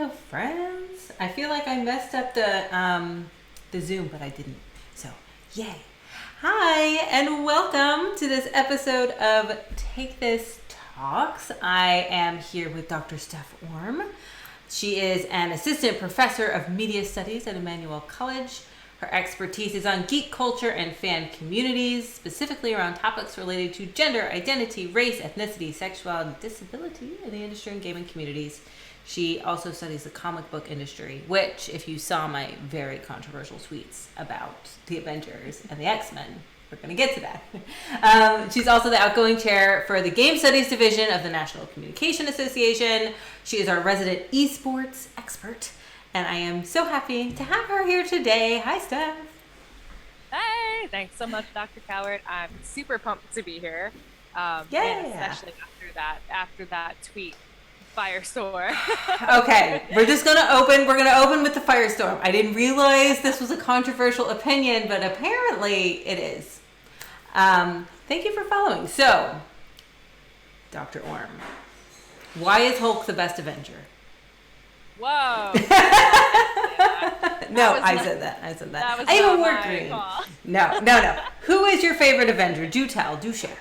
Hello, friends. I feel like I messed up the Zoom, but I didn't. So, yay. Hi, and welcome to this episode of Take This Talks. I am here with Dr. Steph Orme. She is an assistant professor of media studies at Emmanuel College. Her expertise is on geek culture and fan communities, specifically around topics related to gender, identity, race, ethnicity, sexuality, and disability in the industry and gaming communities. She also studies the comic book industry, which, if you saw my very controversial tweets about the Avengers and the XMen, we're going to get to that. She's also the outgoing chair for the Game Studies Division of the National Communication Association. She is our resident esports expert, and I am so happy to have her here today. Hi, Steph. Hey, thanks so much, Dr. Kowert. I'm super pumped to be here. Yeah. And especially after that tweet firestorm. Okay, we're gonna open with the firestorm. I didn't realize this was a controversial opinion, but apparently it is. Thank you for following. So, Dr. Orme, why is Hulk the best Avenger? Whoa. No, I said that. I even wore green. No. Who is your favorite Avenger? Do tell. Do share.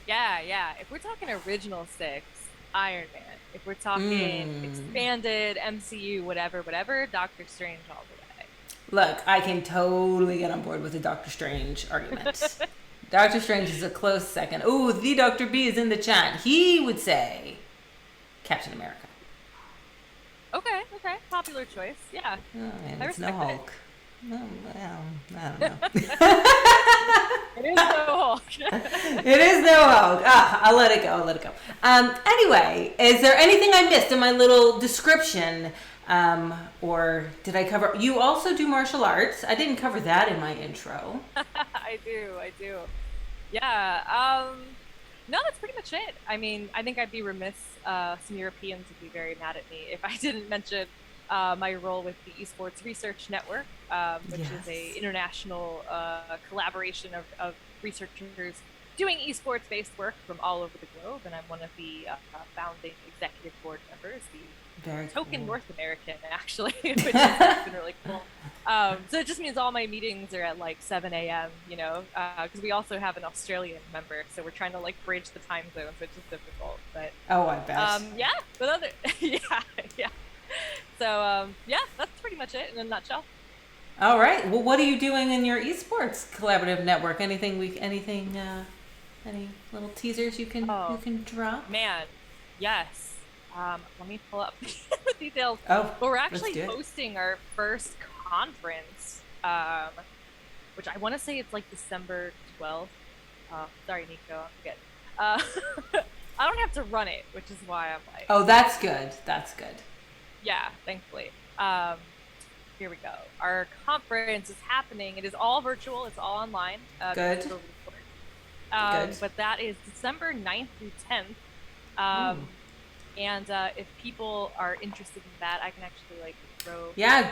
Yeah. If we're talking original six, Iron Man. If we're talking expanded MCU, whatever, Doctor Strange all the way. Look, I can totally get on board with the Doctor Strange argument. Doctor Strange is a close second. Oh, the Dr. B is in the chat. He would say Captain America. Okay. Popular choice. Yeah. Oh, man, it's no Hulk. Oh, well, I don't know. It is no Hulk. It is no Hulk. I'll let it go. Anyway, is there anything I missed in my little description? Or did I cover? You also do martial arts. I didn't cover that in my intro. I do. Yeah. No, that's pretty much it. I mean, I think I'd be remiss. Some Europeans would be very mad at me if I didn't mention my role with the Esports Research Network, which is a international collaboration of researchers doing esports-based work from all over the globe, and I'm one of the founding executive board members, the token North American, actually, which has been really cool. So it just means all my meetings are at like 7 a.m., because we also have an Australian member, so we're trying to like bridge the time zones, which is difficult. But I bet. Yeah. So that's pretty much it in a nutshell. All right. Well, what are you doing in your esports collaborative network? Any little teasers you can drop? Man, yes. Let me pull up the details. Oh, but we're actually hosting our first conference, which I want to say it's like December 12th. Sorry, Nico, I forget. I don't have to run it, which is why I'm like. Oh, that's good. Yeah, thankfully. Here we go. Our conference is happening. It is all virtual. It's all online. Good. Good. But that is December 9th through 10th. And if people are interested in that, I can actually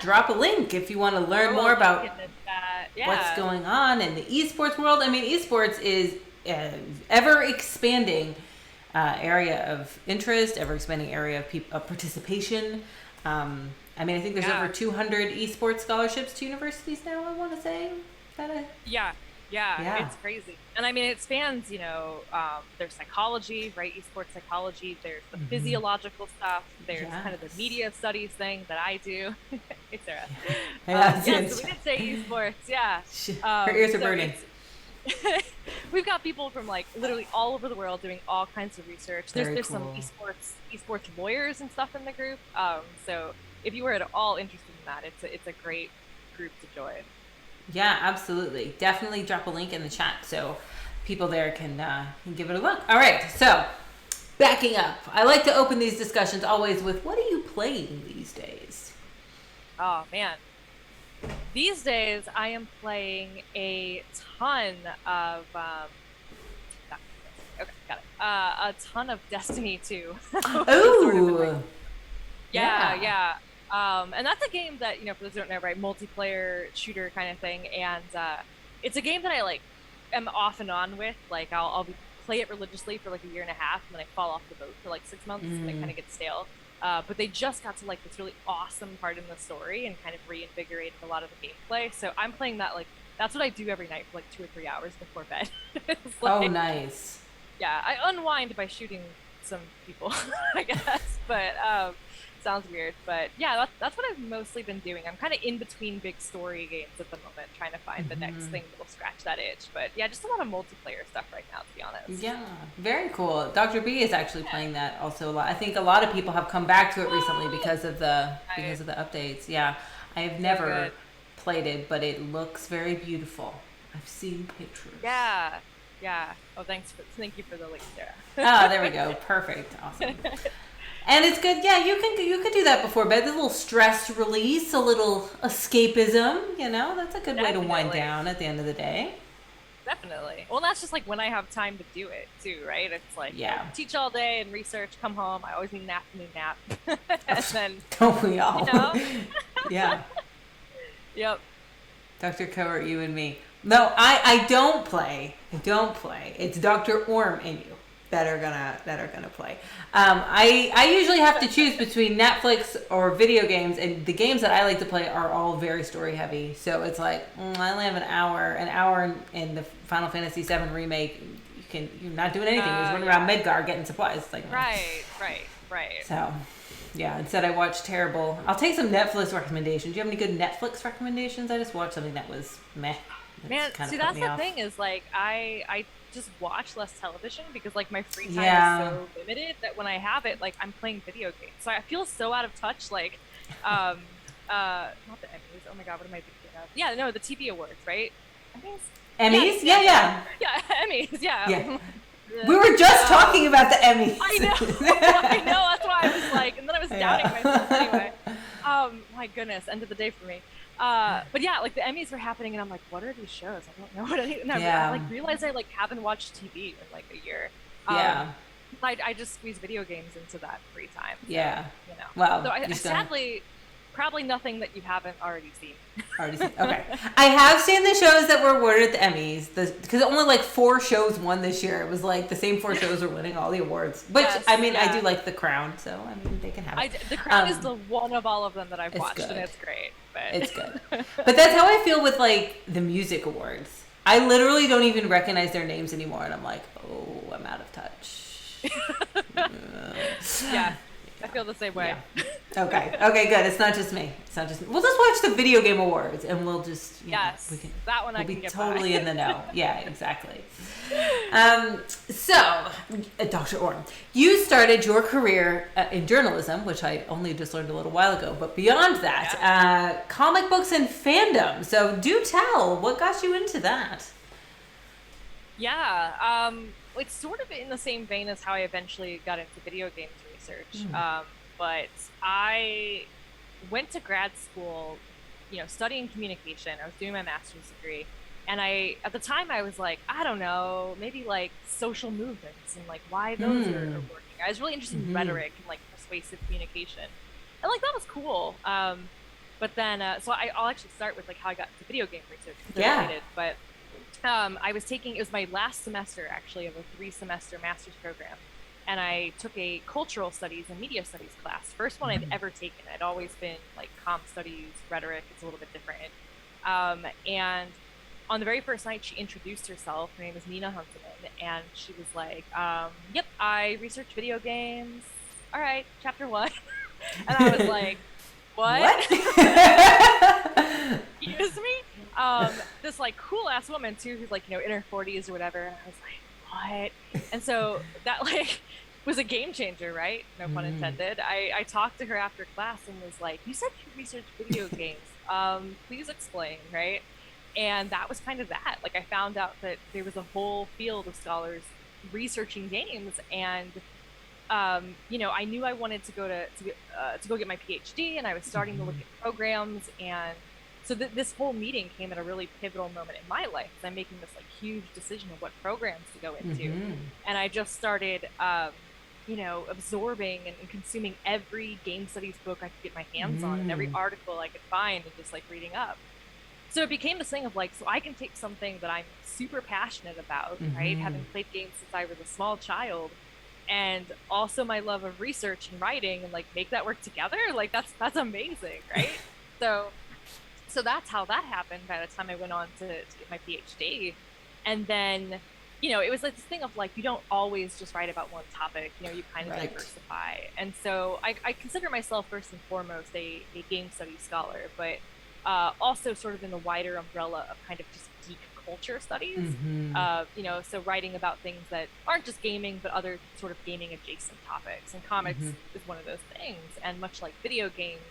drop a link if you want to learn more about what's going on in the esports world. I mean, esports is ever expanding area of interest, ever expanding area of participation. I mean, I think there's over 200 esports scholarships to universities now, I want to say. Yeah, it's crazy. And I mean, it spans, there's psychology, right? Esports psychology. There's the physiological stuff. There's kind of the media studies thing that I do. Hey, Sarah. So we did say esports, yeah. Her ears are burning. We've got people from like literally all over the world doing all kinds of research. There's cool. Some esports lawyers and stuff in the group. So if you were at all interested in that, it's a great group to join. Yeah, absolutely. Definitely drop a link in the chat so people there can give it a look. All right, so backing up, I like to open these discussions always with, what are you playing these days? Oh man, these days I am playing a ton of a ton of Destiny 2. Oh, yeah. And that's a game that, for those who don't know, right, multiplayer shooter kind of thing, and it's a game that I am off and on with. Like I'll play it religiously for like a year and a half, and then I fall off the boat for like 6 months, and it kind of gets stale. But they just got to like this really awesome part in the story and kind of reinvigorated a lot of the gameplay. So I'm playing that, like, that's what I do every night for like 2 or 3 hours before bed. It's like, Oh, nice. yeah, I unwind by shooting some people, I guess. But sounds weird. But yeah, that's what I've mostly been doing. I'm kind of in between big story games at the moment, trying to find the next thing that will scratch that itch. But yeah, just a lot of multiplayer stuff right now, to be honest. Yeah, very cool. Dr. B is actually playing that also a lot. I think a lot of people have come back to it recently because of the updates. Yeah, I have never played it, but it looks very beautiful. I've seen pictures. Yeah. Oh, thank you for the link, Sarah. Oh, there we go. Perfect. Awesome. And it's good. Yeah, you could do that before bed. A little stress release, a little escapism. That's a good way to wind down at the end of the day. Definitely. Well, that's just like when I have time to do it too, right? It's like, teach all day and research, come home. I always need an afternoon nap. And then, don't we all? Yeah. Yep. Dr. Kowert, you and me. No, I don't play. It's Dr. Orme and you that are gonna play. I usually have to choose between Netflix or video games, and the games that I like to play are all very story heavy. So it's like I only have an hour in the Final Fantasy VII remake. You're not doing anything. You're just running around Midgar getting supplies. It's like right. So. Yeah, instead I watched terrible. I'll take some Netflix recommendations. Do you have any good Netflix recommendations? I just watched something that was meh. Man, see, that's the thing is, like, I just watch less television because, like, my free time is so limited that when I have it, like, I'm playing video games. So I feel so out of touch, like, not the Emmys. Oh my God, what am I thinking of? Yeah, no, the TV awards, right? Emmys? Yeah. Yeah, Emmys, yeah. We were just talking about the Emmys. I know. That's why I was like, and then I was doubting myself anyway. My goodness, end of the day for me. But yeah, like the Emmys were happening, and I'm like, what are these shows? I don't know what any. And I like realized I like haven't watched TV in like a year. I just squeeze video games into that free time. So, Wow. So sadly, probably nothing that you haven't already seen. Okay. I have seen the shows that were awarded at the Emmys, because only like 4 shows won this year. It was like the same 4 shows were winning all the awards. Which, I do like The Crown, so they can have it. The Crown is the one of all of them that I've watched, and it's great. But. It's good. But that's how I feel with like the music awards. I literally don't even recognize their names anymore, and I'm like, oh, I'm out of touch. Yeah. I feel the same way. Yeah. Okay, good. It's not just me. We'll just watch the video game awards, and we'll just that one I can get totally in the know. Yeah, exactly. So, Dr. Orme, you started your career in journalism, which I only just learned a little while ago. But beyond that, comic books and fandom. So, do tell, what got you into that? Yeah, it's sort of in the same vein as how I eventually got into video games research. But I went to grad school, studying communication. I was doing my master's degree. And at the time I was like, I don't know, maybe like social movements and like why those are working. I was really interested in rhetoric and like persuasive communication. And like, that was cool. But then, so I'll actually start with like how I got into video game research. Related, but it was my last semester actually of a 3-semester master's program. And I took a cultural studies and media studies class. First one I'd ever taken. I'd always been like comm studies, rhetoric. It's a little bit different. And on the very first night, she introduced herself. Her name is Nina Huntsman. And she was like, yep, I research video games. All right, chapter 1. And I was like, what? Excuse me? This like cool ass woman too, who's like, in her 40s or whatever. And I was like, what? And so that like was a game changer, right? No pun intended. I talked to her after class and was like, you said you research video games. Please explain, right? And that was kind of that. Like, I found out that there was a whole field of scholars researching games, and I knew I wanted to go get my PhD, and I was starting to look at programs. And so this whole meeting came at a really pivotal moment in my life, because I'm making this like huge decision of what programs to go into. And I just started absorbing and consuming every game studies book I could get my hands on, and every article I could find, and just like reading up. So it became this thing of like, so I can take something that I'm super passionate about, right? Having played games since I was a small child, and also my love of research and writing, and like make that work together. Like that's amazing, right? So that's how that happened by the time I went on to get my PhD. And then, it was like this thing of like, you don't always just write about one topic, you kind of Right. diversify. And so I consider myself first and foremost a game studies scholar, but also sort of in the wider umbrella of kind of just geek culture studies. So writing about things that aren't just gaming, but other sort of gaming adjacent topics. And comics is one of those things. And much like video games,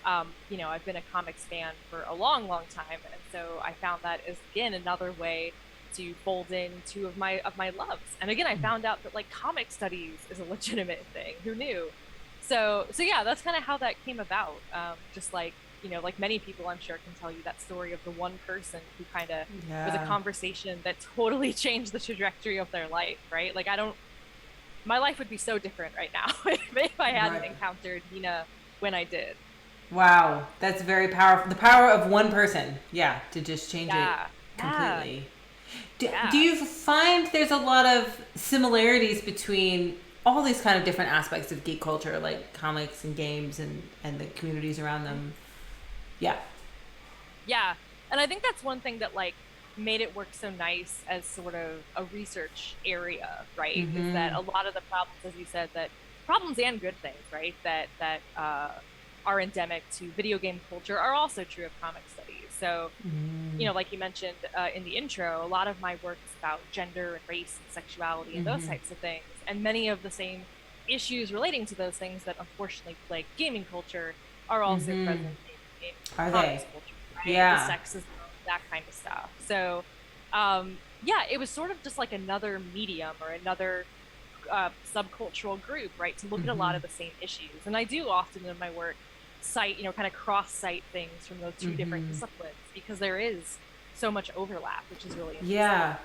I've been a comics fan for a long, long time, and so I found that is again another way to fold in two of my loves. And again, I found out that like comic studies is a legitimate thing. Who knew? So yeah, that's kind of how that came about. Just like like many people, I'm sure, can tell you that story of the one person who kind of was a conversation that totally changed the trajectory of their life. Right? Like my life would be so different right now if I hadn't encountered Nina when I did. Wow, that's very powerful. The power of one person, to just change it completely. Do you find there's a lot of similarities between all these kind of different aspects of geek culture, like comics and games and the communities around them? Yeah. Yeah, and I think that's one thing that like made it work so nice as sort of a research area, right? Is that a lot of the problems, as you said, that problems and good things, right? That are endemic to video game culture are also true of comic studies. So, like you mentioned in the intro, a lot of my work is about gender and race and sexuality and those types of things. And many of the same issues relating to those things that unfortunately plague gaming culture are also present in comics culture, right? Yeah. The sexism, that kind of stuff. So, it was sort of just like another medium or another subcultural group, right? To look at a lot of the same issues. And I do often in my work cite, kind of cross-cite things from those two different disciplines, because there is so much overlap, which is really interesting.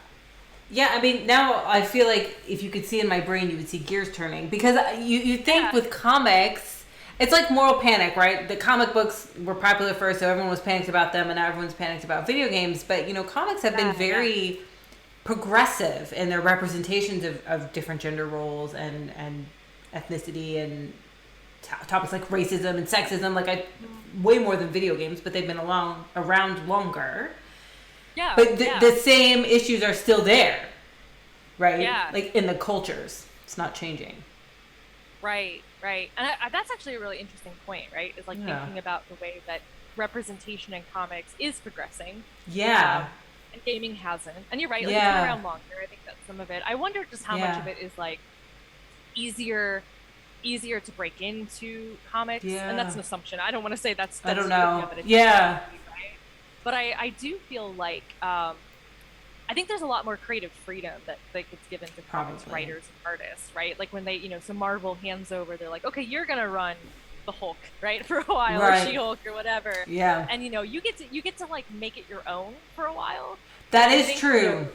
Yeah, I mean, now I feel like if you could see in my brain, you would see gears turning, because you think with comics, it's like moral panic, right? The comic books were popular first, so everyone was panicked about them, and now everyone's panicked about video games. But, comics have been very progressive in their representations of different gender roles and ethnicity and topics like racism and sexism, way more than video games, but they've been around longer. Yeah. But the same issues are still there, right? Yeah. Like in the cultures, it's not changing. Right. And that's actually a really interesting point, right? Is like thinking about the way that representation in comics is progressing. Yeah. And gaming hasn't. And you're right, like it's been around longer. I think that's some of it. I wonder just how much of it is like easier to break into comics, and that's an assumption. I don't want to say that's I don't know. Right? But I do feel like I think there's a lot more creative freedom that gets given to comics writers and artists, right? Like when they, so Marvel hands over, they're like, okay, you're gonna run the Hulk, right, for a while, or She-Hulk or whatever. Yeah. And you get to like make it your own for a while. That is true.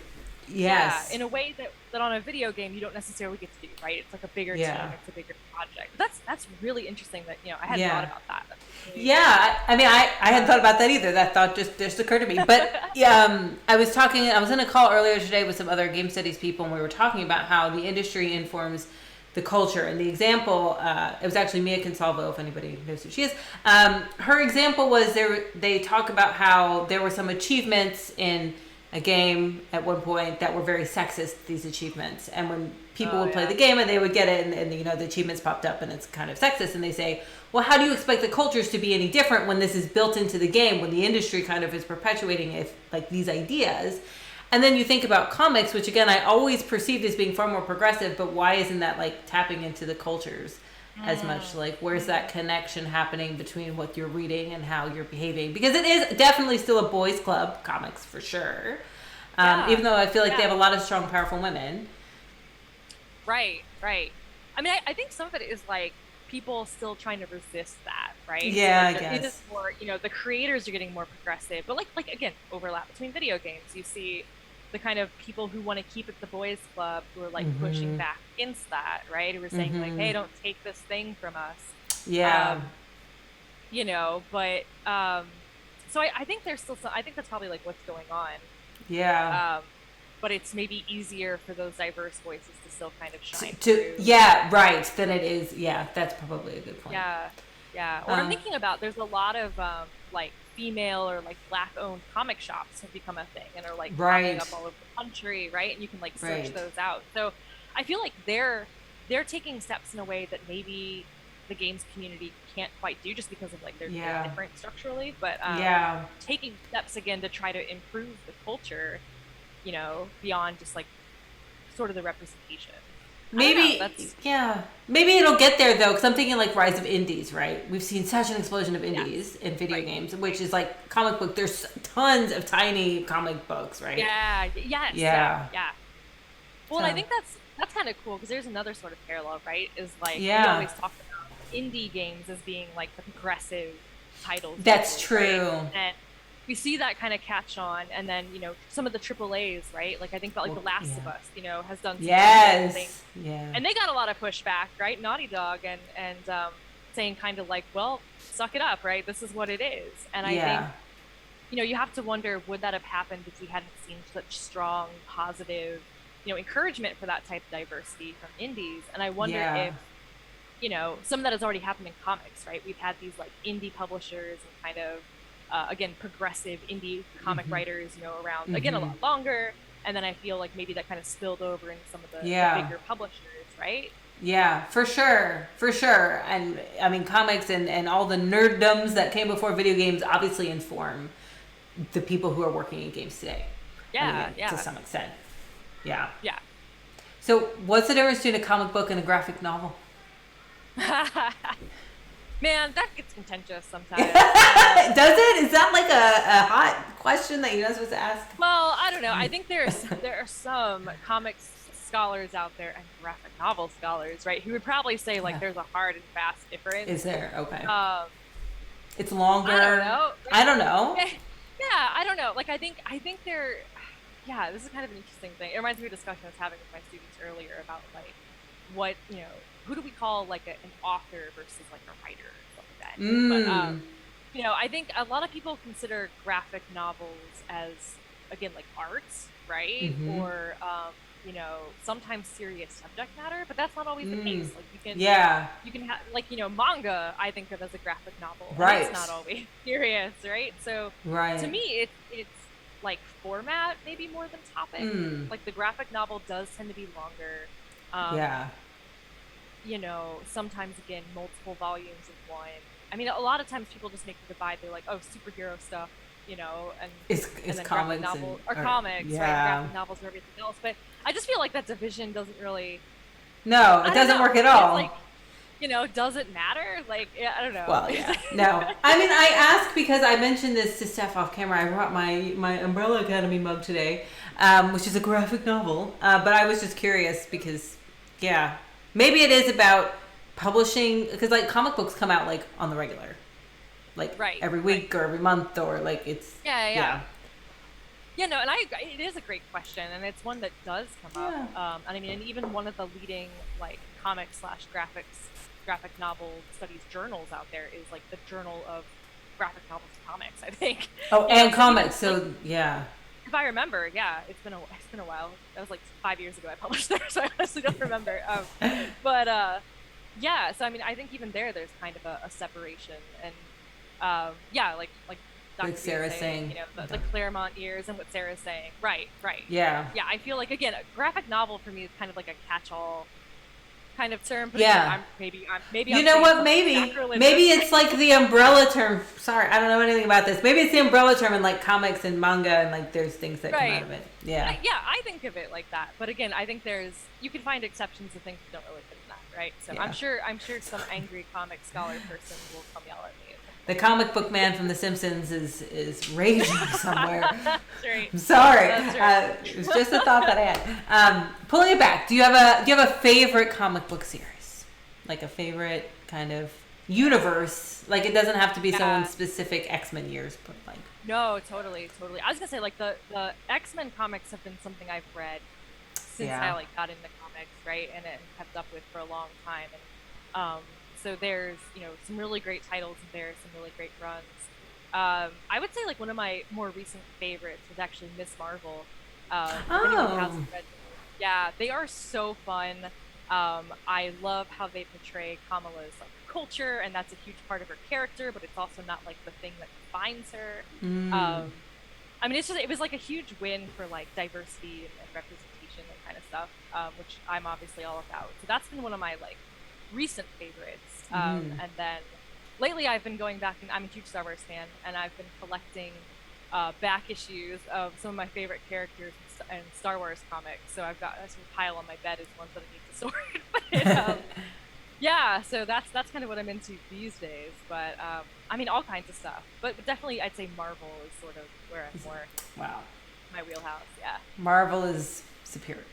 Yes. Yeah, in a way that on a video game you don't necessarily get to do, right? It's like a bigger team, it's a bigger project. But that's really interesting that, I hadn't thought about that. Really I mean, I hadn't thought about that either. That thought just occurred to me. But I was in a call earlier today with some other game studies people, and we were talking about how the industry informs the culture. And the example, it was actually Mia Consalvo, if anybody knows who she is. Her example was they talk about how there were some achievements in a game at one point that were very sexist, these achievements. And when people would play the game and they would get it and the achievements popped up and it's kind of sexist, and they say, well, how do you expect the cultures to be any different when this is built into the game, when the industry kind of is perpetuating these ideas? And then you think about comics, which again, I always perceived as being far more progressive, but why isn't that like tapping into the cultures as much? Like, where's that connection happening between what you're reading and how you're behaving? Because it is definitely still a boys' club, comics for sure. Even though I feel like they have a lot of strong, powerful women. Right. I mean, I think some of it is like people still trying to resist that, right? Yeah, so like, I guess. It is more, the creators are getting more progressive, but like again, overlap between video games. You see the kind of people who want to keep it the boys' club who are like pushing back against that, right? Who are saying like, hey, don't take this thing from us. Yeah. But so I think there's still some, I think that's probably like what's going on. Yeah. but it's maybe easier for those diverse voices to still kind of shine yeah, right, than it is. Yeah, that's probably a good point. Yeah. What I'm thinking about, there's a lot of like female or like Black owned comic shops have become a thing and are like popping up all over the country, right? And you can like search those out. So I feel like they're taking steps in a way that maybe the games community can't quite do, just because of like they're different structurally, but taking steps again to try to improve the culture, you know, beyond just like sort of the representation. Maybe maybe it'll get there though, because I'm thinking like rise of indies, right? We've seen such an explosion of indies in video games, which is like comic book. There's tons of tiny comic books, right? Yeah. Well, and I think that's kind of cool, because there's another sort of parallel, right? Is like we always talk about indie games as being like the progressive titles. That's true. Right? And we see that kind of catch on, and then, you know, some of the AAAs, right? Like I think about like The Last of Us, you know, has done some things. And they got a lot of pushback, right? Naughty Dog and saying kind of like, well, suck it up, right? This is what it is. And I think, you know, you have to wonder, would that have happened if we hadn't seen such strong, positive, you know, encouragement for that type of diversity from indies? And I wonder if, you know, some of that has already happened in comics, right? We've had these like indie publishers and kind of again, progressive indie comic writers, you know, around again a lot longer, and then I feel like maybe that kind of spilled over into some of the bigger publishers, right? Yeah, for sure. And I mean, comics and all the nerddoms that came before video games obviously inform the people who are working in games today. To some extent. Yeah. So what's the difference between a comic book and a graphic novel? Man, that gets contentious sometimes. Does it? Is that like a hot question that you're not supposed to ask? Well, I don't know. I think there are some comics scholars out there and graphic novel scholars, right, who would probably say like there's a hard and fast difference. Is there? Okay. It's longer. I don't know. Yeah, I don't know. Like I think they're. Yeah, this is kind of an interesting thing. It reminds me of a discussion I was having with my students earlier about like what, you know, who do we call like an author versus like a writer or something like that. But you know, I think a lot of people consider graphic novels as, again, like arts, right? Or you know, sometimes serious subject matter, but that's not always the case. Like you can have, like, you know, manga I think of as a graphic novel, right? It's not always serious, right? So to me it's like format maybe more than topic. Like the graphic novel does tend to be longer. You know, sometimes again multiple volumes of one. I mean, a lot of times people just make the divide. They're like, oh, superhero stuff, you know, and then comics graphic novel or comics, right? Graphic novels or everything else. But I just feel like that division doesn't really. No, it doesn't work at all. Like, you know, does it matter? Like, I don't know. Well, no. I mean, I ask because I mentioned this to Steph off camera. I brought my Umbrella Academy mug today, which is a graphic novel. But I was just curious because, maybe it is about publishing, because like comic books come out like on the regular, like every week or every month, or like it's no, and it is a great question, and it's one that does come up. And I mean, and even one of the leading like graphic novel studies journals out there is like the Journal of Graphic Novels and Comics, I think. And comics. So if I remember, it's been a while. That was like 5 years ago I published there, so I honestly don't remember. But so I mean, I think even there's kind of a separation, and like Dr. Sarah's saying, you know, the Claremont years and what Sarah's saying, right. Yeah, I feel like again, a graphic novel for me is kind of like a catch-all kind of term. But maybe you know what? Maybe it's like the umbrella term. Sorry, I don't know anything about this. Maybe it's the umbrella term in like comics and manga, and like there's things that come out of it. Yeah, I think of it like that. But again, I think you can find exceptions to things that don't really fit in that, right? So I'm sure some angry comic scholar person will come yell at me. The comic book man from The Simpsons is raging somewhere. That's right. I'm sorry. That's right. It was just a thought that I had. Pulling it back, do you have a favorite comic book series? Like a favorite kind of universe? Like it doesn't have to be someone's specific XMen years, but like. No, totally. I was gonna say like the XMen comics have been something I've read since I like got into comics, right, and kept up with for a long time, and so there's, you know, some really great titles in there, some really great runs. I would say like one of my more recent favorites was actually Miss Marvel. If anyone hasn't Oh. read, yeah, they are so fun. I love how they portray Kamala's like culture, and that's a huge part of her character, but it's also not like the thing that defines her. Mm. Um, I mean, it was like a huge win for like diversity and representation and kind of stuff, which I'm obviously all about. So that's been one of my like recent favorites. Mm. And then lately I've been going back, and I'm a huge Star Wars fan, and I've been collecting back issues of some of my favorite characters in Star Wars comics. So I've got a sort of pile on my bed is ones that I need to sort. But, yeah, so that's kind of what I'm into these days. But I mean, all kinds of stuff. But definitely, I'd say Marvel is sort of where I'm more Wow. my wheelhouse. Yeah, Marvel is superior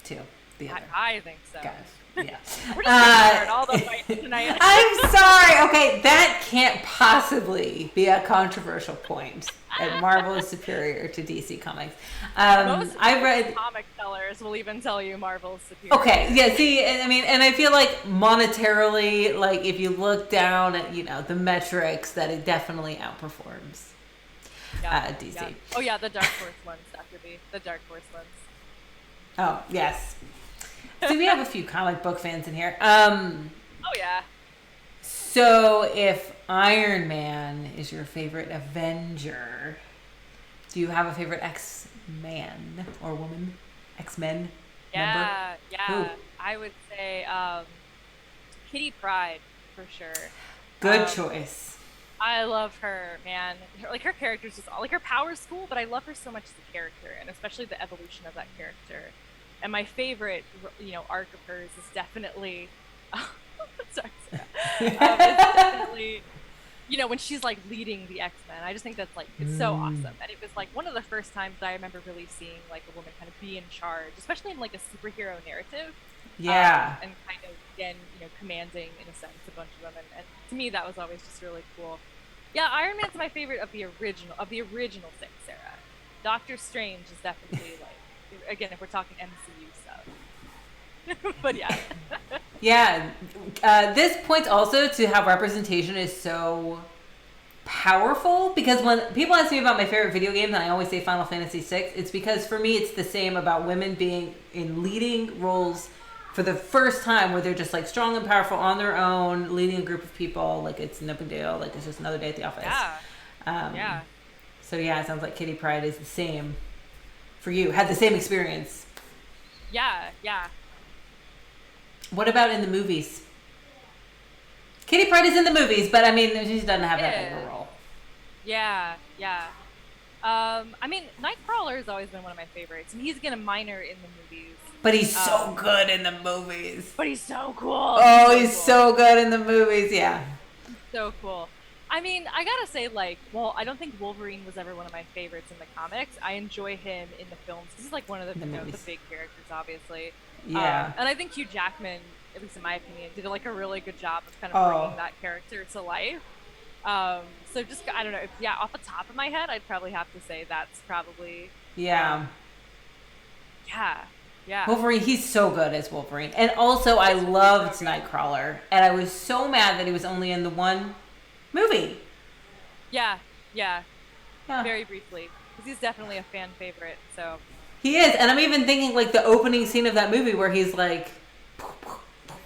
to the other I think so. guys. Yeah. We're just gonna start all the fights tonight. I'm sorry. Okay, that can't possibly be a controversial point. That Marvel is superior to DC Comics. Most I read comic sellers will even tell you Marvel's superior. Okay, yeah, see, I mean, and I feel like monetarily, like if you look down at, the metrics, that it definitely outperforms DC. Yeah. Oh yeah, the Dark Horse ones, Dr. B. The Dark Horse ones. Oh, yes. So we have a few comic book fans in here. Oh yeah. So if Iron Man is your favorite Avenger, do you have a favorite X-Man or woman? X-Men? Yeah, Who? I would say Kitty Pryde for sure. Good choice. I love her, man. Her character's just like her power's cool, but I love her so much as a character, and especially the evolution of that character. And my favorite, arc of hers is definitely, sorry, Sarah. It's definitely, when she's like leading the X-Men. I just think that's like it's so awesome, and it was like one of the first times that I remember really seeing like a woman kind of be in charge, especially in like a superhero narrative. Yeah. And kind of again, commanding in a sense a bunch of them, and to me that was always just really cool. Yeah, Iron Man's my favorite of the original six, Sarah. Doctor Strange is definitely like. Again, if we're talking MCU stuff. But yeah. Yeah. This points also to how representation is so powerful, because when people ask me about my favorite video games, and I always say Final Fantasy VI, it's because for me it's the same about women being in leading roles for the first time, where they're just like strong and powerful on their own, leading a group of people, like it's no big deal, like it's just another day at the office. Yeah. Yeah. So yeah, it sounds like Kitty Pryde is the same for you, had the same experience. Yeah. What about in the movies? Kitty Pryde is in the movies, but I mean, she doesn't have that big of a role. Yeah. I mean, Nightcrawler has always been one of my favorites, and he's again a minor in the movies. But he's so good in the movies. But he's so cool. Oh, he's so good in the movies, yeah. So cool. I mean, I gotta say, I don't think Wolverine was ever one of my favorites in the comics. I enjoy him in the films. This is like one of the big characters, obviously. Yeah. And I think Hugh Jackman, at least in my opinion, did like a really good job of kind of bringing that character to life. So just, I don't know, off the top of my head, I'd probably have to say that's probably... Yeah. Yeah. Wolverine, he's so good as Wolverine. And also, I loved Nightcrawler. And I was so mad that he was only in the one movie. Yeah. Very briefly. Because he's definitely a fan favorite, so... He is. And I'm even thinking, like, the opening scene of that movie where he's, like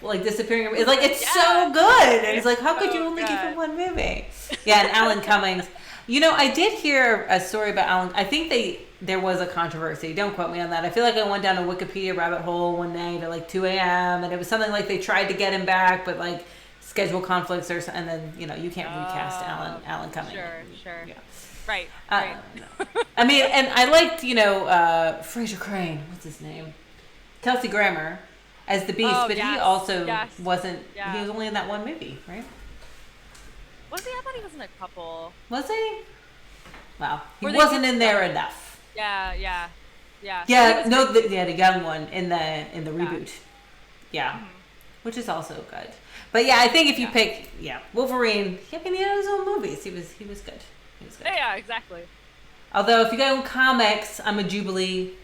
disappearing. It's like, it's so good. And it's like, how could you only give him one movie? Yeah, and Alan Cummings. I did hear a story about Alan. I think there was a controversy. Don't quote me on that. I feel like I went down a Wikipedia rabbit hole one night at like 2 a.m. and it was something like they tried to get him back, but like schedule conflicts and then, you can't recast Alan Cummings. Sure. Yeah. Right. I mean, and I liked, Fraser Crane. What's his name? Kelsey Grammer as the Beast, but he also wasn't. Yeah. He was only in that one movie, right? Was he? I thought he was in a couple. Was he? Well, he wasn't in there enough. Yeah. Yeah. No, the young one in the reboot. Yeah, which is also good. But yeah, I think if you pick Wolverine, he had his own movies. He was good. Yeah, exactly. Although if you go in comics, I'm a Jubilee.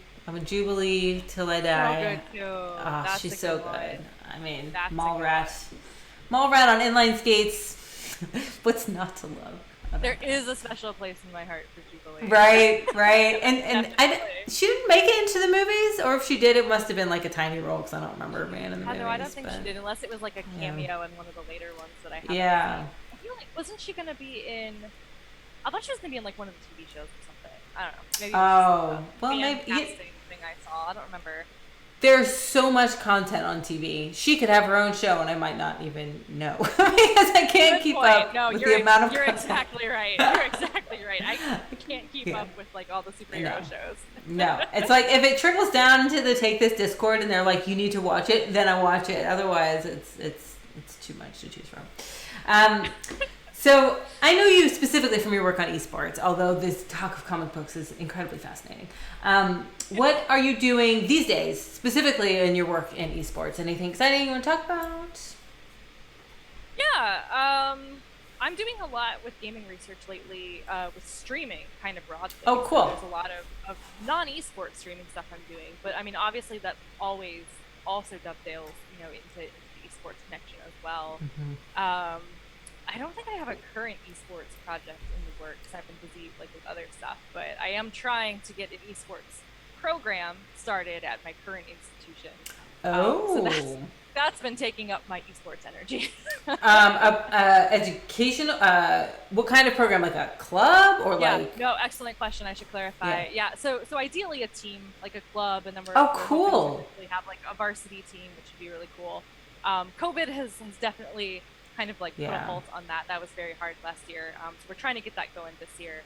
Till I die. So good too. Oh, she's so good. I mean, That's Mallrat on inline skates. What's not to love? There is a special place in my heart for Jubilee. Right, right. And Definitely. she didn't make it into the movies, or if she did, it must have been like a tiny role because I don't remember her being in the movies. No, I don't think she did, unless it was like a yeah. cameo in one of the later ones that I haven't Yeah. seen. I feel like, wasn't she gonna be in? I thought she was gonna be in like one of the TV shows or something. I don't know. Maybe it was just well, fan maybe casting thing I saw. I don't remember. there's so much content on TV. She could have her own show, and I might not even know because I can't keep up with the amount of. You're content. exactly right. You're exactly right. I can't keep up with like all the superhero shows. No, it's like if it trickles down into the Take This Discord, and they're like, "You need to watch it," then I watch it. Otherwise, it's too much to choose from. So I know you specifically from your work on esports, although this talk of comic books is incredibly fascinating. What are you doing these days, specifically in your work in esports? Anything exciting you want to talk about? Yeah, I'm doing a lot with gaming research lately, with streaming kind of broadly. Oh, cool. So there's a lot of non-esports streaming stuff I'm doing, but I mean, obviously that always also dovetails, into the esports connection as well. Mm-hmm. I don't think I have a current esports project in the works. I've been busy like with other stuff, but I am trying to get an esports program started at my current institution. So that's been taking up my esports energy. Education. What kind of program? Like a club or like? No, excellent question. I should clarify. Yeah. So ideally a team, like a club, and then we're cool. We have like a varsity team, which would be really cool. COVID has definitely kind of like put a halt on that. That was very hard last year. So we're trying to get that going this year.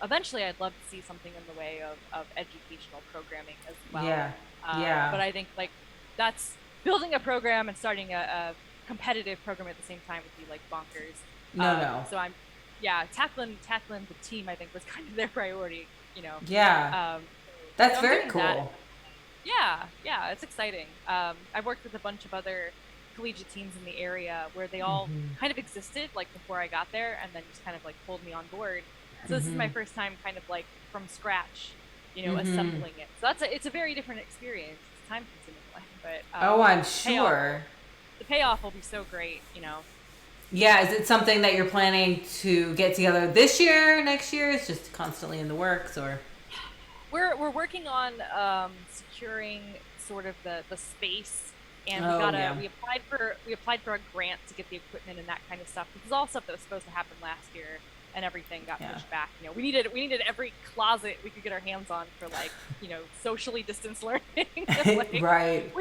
Eventually, I'd love to see something in the way of educational programming as well. But I think like that's building a program and starting a competitive program at the same time would be like bonkers. No. So I'm, tackling the team. I think was kind of their priority. That's very cool. That. Yeah, it's exciting. I've worked with a bunch of other collegiate teams in the area where they all kind of existed like before I got there, and then just kind of like pulled me on board. So this is my first time kind of like from scratch, assembling it. So it's a very different experience. It's time consuming, but I'm sure the payoff will be so great. Yeah, is it something that you're planning to get together this year, next year? It's just constantly in the works, or we're working on securing sort of the space. And we applied for a grant to get the equipment and that kind of stuff. This is all stuff that was supposed to happen last year, and everything got pushed back. We needed every closet we could get our hands on for like socially distanced learning. Like, right.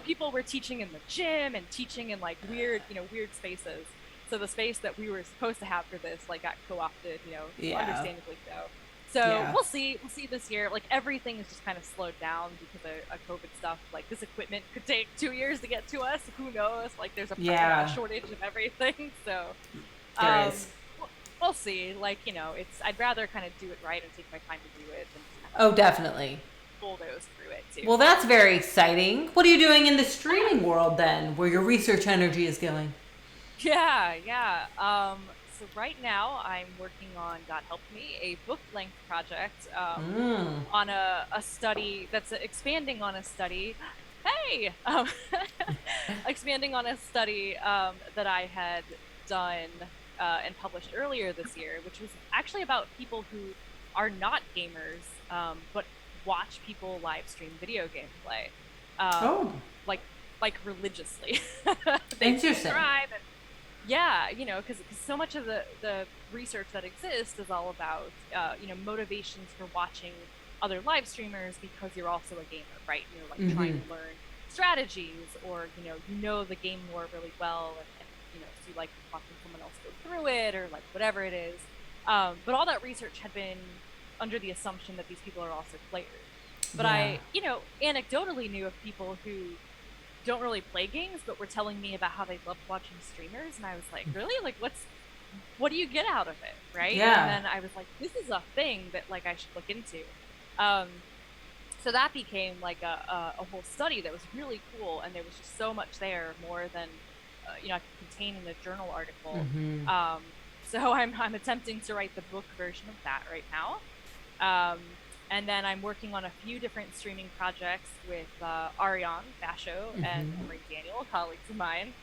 People were teaching in the gym and teaching in like weird spaces. So the space that we were supposed to have for this like got co-opted. Understandably so. So we'll see this year. Like everything is just kind of slowed down because of COVID stuff. Like this equipment could take 2 years to get to us. Who knows? Like there's a shortage of everything. So we'll see. Like I'd rather kind of do it right and take my time to do it. Than definitely bulldoze through it too. Well, that's very exciting. What are you doing in the streaming world then, where your research energy is going? Yeah. So right now I'm working on, God help me, a book-length project on a study that's expanding on a study. Expanding on a study that I had done and published earlier this year, which was actually about people who are not gamers but watch people live stream video gameplay, like religiously. They Interesting. subscribe and because so much of the research that exists is all about, motivations for watching other live streamers because you're also a gamer, right? You're like trying to learn strategies, or, the game lore really well, and so you like watching someone else go through it, or like whatever it is. But all that research had been under the assumption that these people are also players. But I, anecdotally knew of people who don't really play games, but were telling me about how they loved watching streamers, and I was like, really? Like, what do you get out of it, right? Yeah. And then I was like, this is a thing that like I should look into. So that became like a whole study that was really cool, and there was just so much there, more than I could contain in a journal article. So I'm attempting to write the book version of that right now. And then I'm working on a few different streaming projects with Ariane Basho and Emery Daniel, colleagues of mine.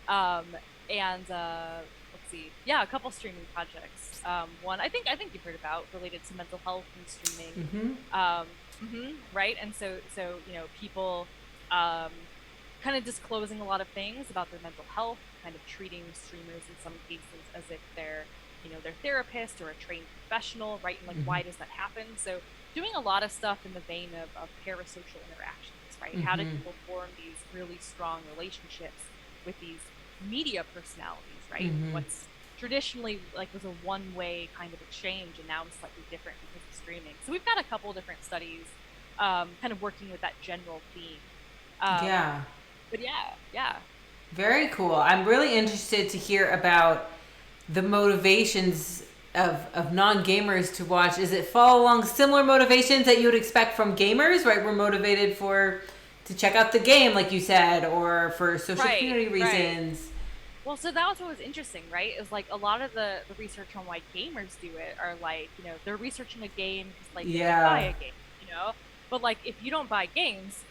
And let's see. Yeah, a couple streaming projects. One I think you've heard about, related to mental health and streaming. Right? And so people um, kind of disclosing a lot of things about their mental health, kind of treating streamers in some cases as if they're their therapist or a trained professional, right? And like, why does that happen? So doing a lot of stuff in the vein of parasocial interactions, right? How do people form these really strong relationships with these media personalities, right? What's traditionally like was a one-way kind of exchange, and now it's slightly different because of streaming. So we've got a couple different studies kind of working with that general theme. Yeah. But yeah. Very cool. I'm really interested to hear about the motivations of non-gamers to watch. Is it follow along similar motivations that you would expect from gamers, right? We're motivated to check out the game, like you said, or for social community reasons. Right. Well, so that was what was interesting, right? Is like a lot of the research on why gamers do it are like, they're researching a game because like they buy a game, But like if you don't buy games,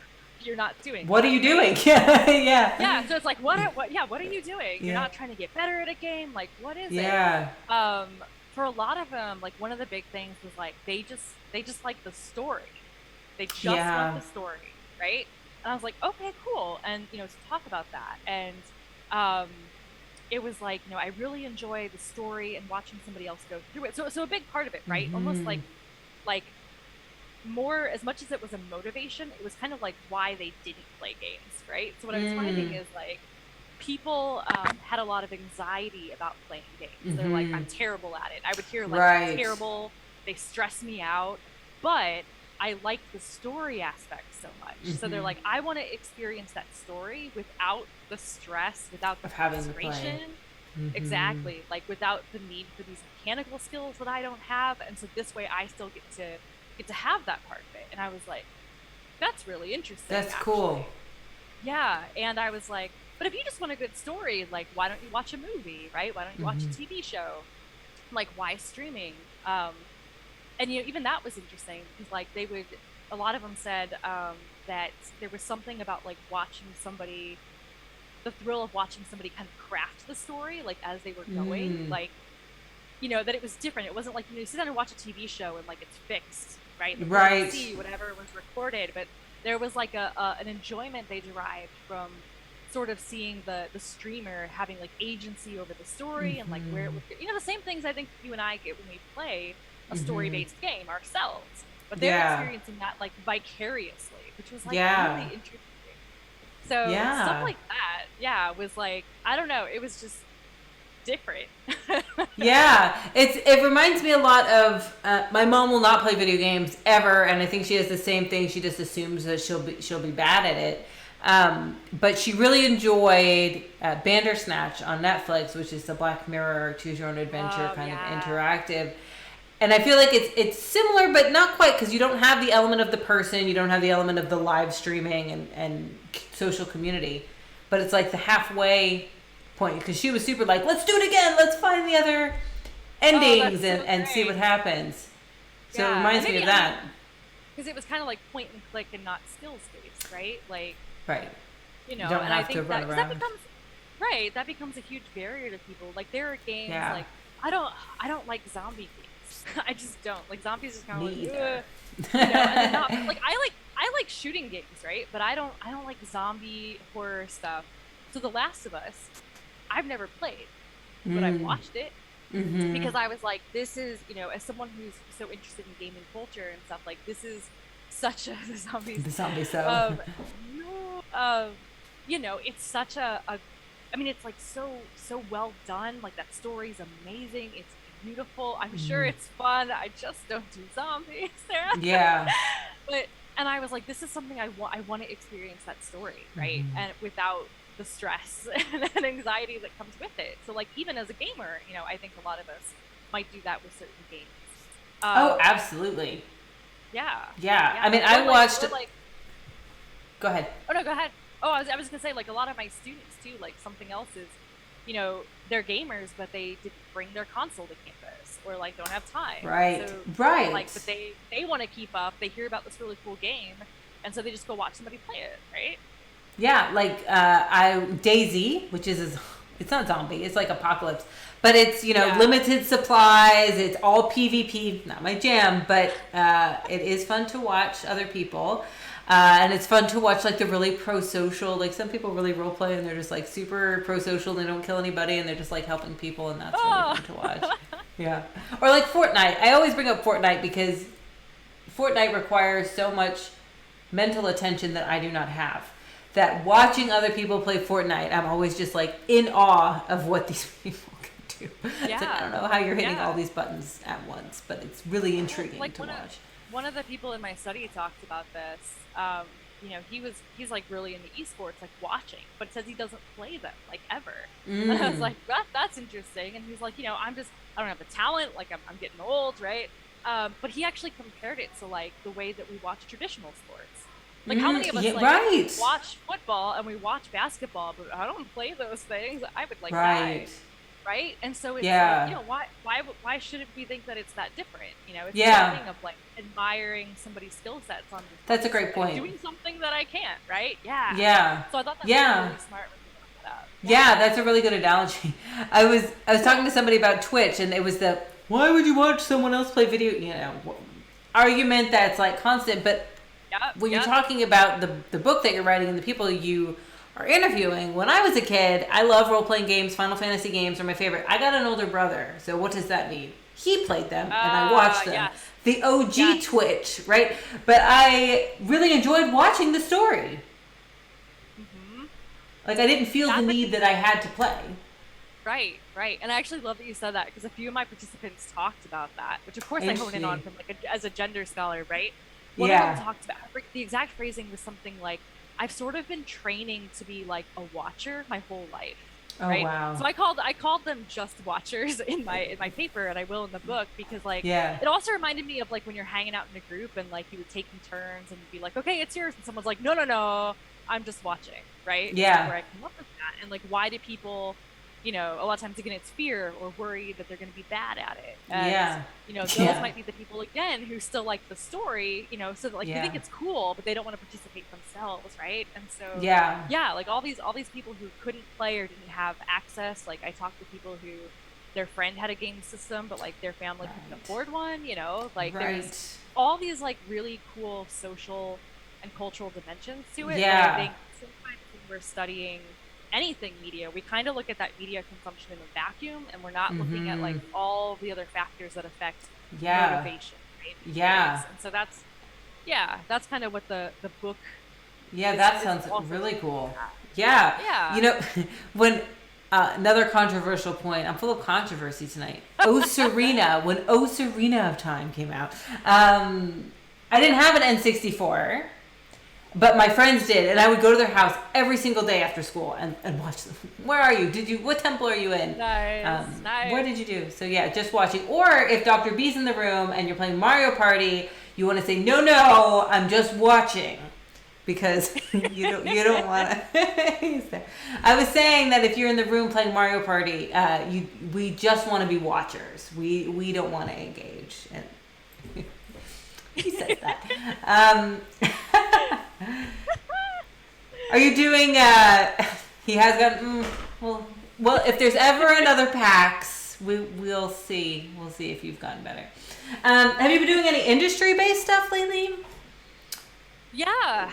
you're not doing. What are you doing? Yeah. Yeah. So it's like, what are you doing? You're not trying to get better at a game. Like, what is it? For a lot of them, like one of the big things was like they just like the story. They just want the story, right? And I was like, okay, cool. And to talk about that, and it was like, I really enjoy the story and watching somebody else go through it. So a big part of it, right? Almost like more, as much as it was a motivation, it was kind of like why they didn't play games, right? So what I was finding is like people had a lot of anxiety about playing games. They're like, I'm terrible at it. I would hear like, I'm terrible, they stress me out, but I like the story aspect so much. So they're like, I want to experience that story without the stress, without the frustration. Exactly. Like without the need for these mechanical skills that I don't have. And so this way I still get to have that part of it. And I was like, that's really interesting. That's cool. Yeah. And I was like, but if you just want a good story, like, why don't you watch a movie, right? Why don't you watch a TV show? Like, why streaming? And even that was interesting because like a lot of them said that there was something about like watching somebody, the thrill of watching somebody kind of craft the story, like as they were going, like, that it was different. It wasn't like, you sit down and watch a TV show and like it's fixed, right? Like, right. You see whatever was recorded, but there was like an enjoyment they derived from sort of seeing the streamer having like agency over the story and like where it would, the same things I think you and I get when we play a story-based game ourselves, but they're experiencing that like vicariously, which was like really interesting. So stuff like that, was like, I don't know, it was just different. It reminds me a lot of my mom will not play video games ever, and I think she has the same thing. She just assumes that she'll be bad at it. But she really enjoyed Bandersnatch on Netflix, which is the Black Mirror Choose Your Own Adventure kind of interactive. And I feel like it's similar, but not quite, because you don't have the element of the person, you don't have the element of the live streaming and social community. But it's like the halfway point, because she was super like, let's do it again, let's find the other endings and see what happens. So it reminds me of that. Because it was kind of like point and click and not skills based, right? Like, right. You don't have and I think to run around. That becomes a huge barrier to people. Like there are games like I don't like zombie games. I just don't. Like zombies is kind of like and not, like I like shooting games, right? But I don't like zombie horror stuff. So The Last of Us, I've never played, but I've watched it because I was like, this is, as someone who's so interested in gaming culture and stuff, like this is such a the zombie stuff. It's such I mean, it's like so well done. Like that story's amazing. It's beautiful. I'm sure it's fun. I just don't do zombies, Sarah. Yeah. And I was like, this is something I want to experience that story, right? And without the stress and anxiety that comes with it. So like even as a gamer, I think a lot of us might do that with certain games. Absolutely. Yeah. I mean, I watched. Go ahead. Oh no, go ahead. Oh, I was gonna say, like a lot of my students too. Like something else is, they're gamers, but they didn't bring their console to campus, or like don't have time. Right. So, right. Like, but they want to keep up. They hear about this really cool game, and so they just go watch somebody play it. Right. Yeah, like Daisy, which is it's not zombie, it's like apocalypse, but it's, Yeah. limited supplies, it's all PvP, not my jam, but it is fun to watch other people. And it's fun to watch like the really pro-social, like some people really role play and they're just like super pro-social, they don't kill anybody and they're just like helping people, and that's really fun to watch. Yeah. Or like Fortnite. I always bring up Fortnite because Fortnite requires so much mental attention that I do not have. That watching other people play Fortnite, I'm always just like in awe of what these people can do. It's like, I don't know how you're hitting all these buttons at once, but it's really intriguing to watch. One of the people in my study talked about this. He's like really into esports, like watching, but says he doesn't play them like ever. And I was like, that's interesting. And he's like, I don't have the talent. Like I'm getting old, right? But he actually compared it to like the way that we watch traditional sports. Like how many of us watch football and we watch basketball, but I don't play those things. I would like die, right? And so it's like, why shouldn't we think that it's that different? It's something of like admiring somebody's skill sets on. That's a great point. Doing something that I can't, right? Yeah. Yeah. So I thought that was really smart when you brought that up. Yeah, that's a really good analogy. I was talking to somebody about Twitch, and it was the why would you watch someone else play video argument that's like constant, but when you're talking about the book that you're writing and the people you are interviewing, when I was a kid, I love role-playing games. Final Fantasy games are my favorite. I got an older brother, so what does that mean? He played them, and I watched them. Yes. The OG Twitch, right? But I really enjoyed watching the story. Mm-hmm. Like, I didn't feel the need that I had to play. Right. And I actually love that you said that, because a few of my participants talked about that, which of course I hone in on from as a gender scholar, right? One of them talked about, the exact phrasing was something like, I've sort of been training to be like a watcher my whole life. Right? Oh, wow. So I called them just watchers in my paper, and I will in the book, because it also reminded me of like when you're hanging out in a group and like you would take turns and be like, okay, it's yours, and someone's like, no, I'm just watching, right? Yeah. Where I come up with that, and like why do people, a lot of times again it's fear or worry that they're going to be bad at it. And, those might be the people again who still like the story, so that, like they think it's cool, but they don't want to participate themselves, right? And so like all these people who couldn't play or didn't have access. Like I talked to people who their friend had a game system, but like their family couldn't afford one. There's all these like really cool social and cultural dimensions to it. Yeah. And I think sometimes when we're studying anything media, we kind of look at that media consumption in a vacuum, and we're not looking at like all the other factors that affect motivation, right? Yeah. And so that's kind of what the book that sounds really cool. Yeah. When another controversial point, I'm full of controversy tonight. When Ocarina of Time came out, I didn't have an N64. But my friends did, and I would go to their house every single day after school and watch them. Where are you? What temple are you in? Nice. What did you do? So just watching. Or if Dr. B's in the room and you're playing Mario Party, you want to say, no, I'm just watching. Because you don't want to. I was saying that if you're in the room playing Mario Party, we just want to be watchers. We don't want to engage. And he says that. Are you doing? He has got. Well, if there's ever another PAX, we'll see. We'll see if you've gotten better. Have you been doing any industry-based stuff lately? Yeah.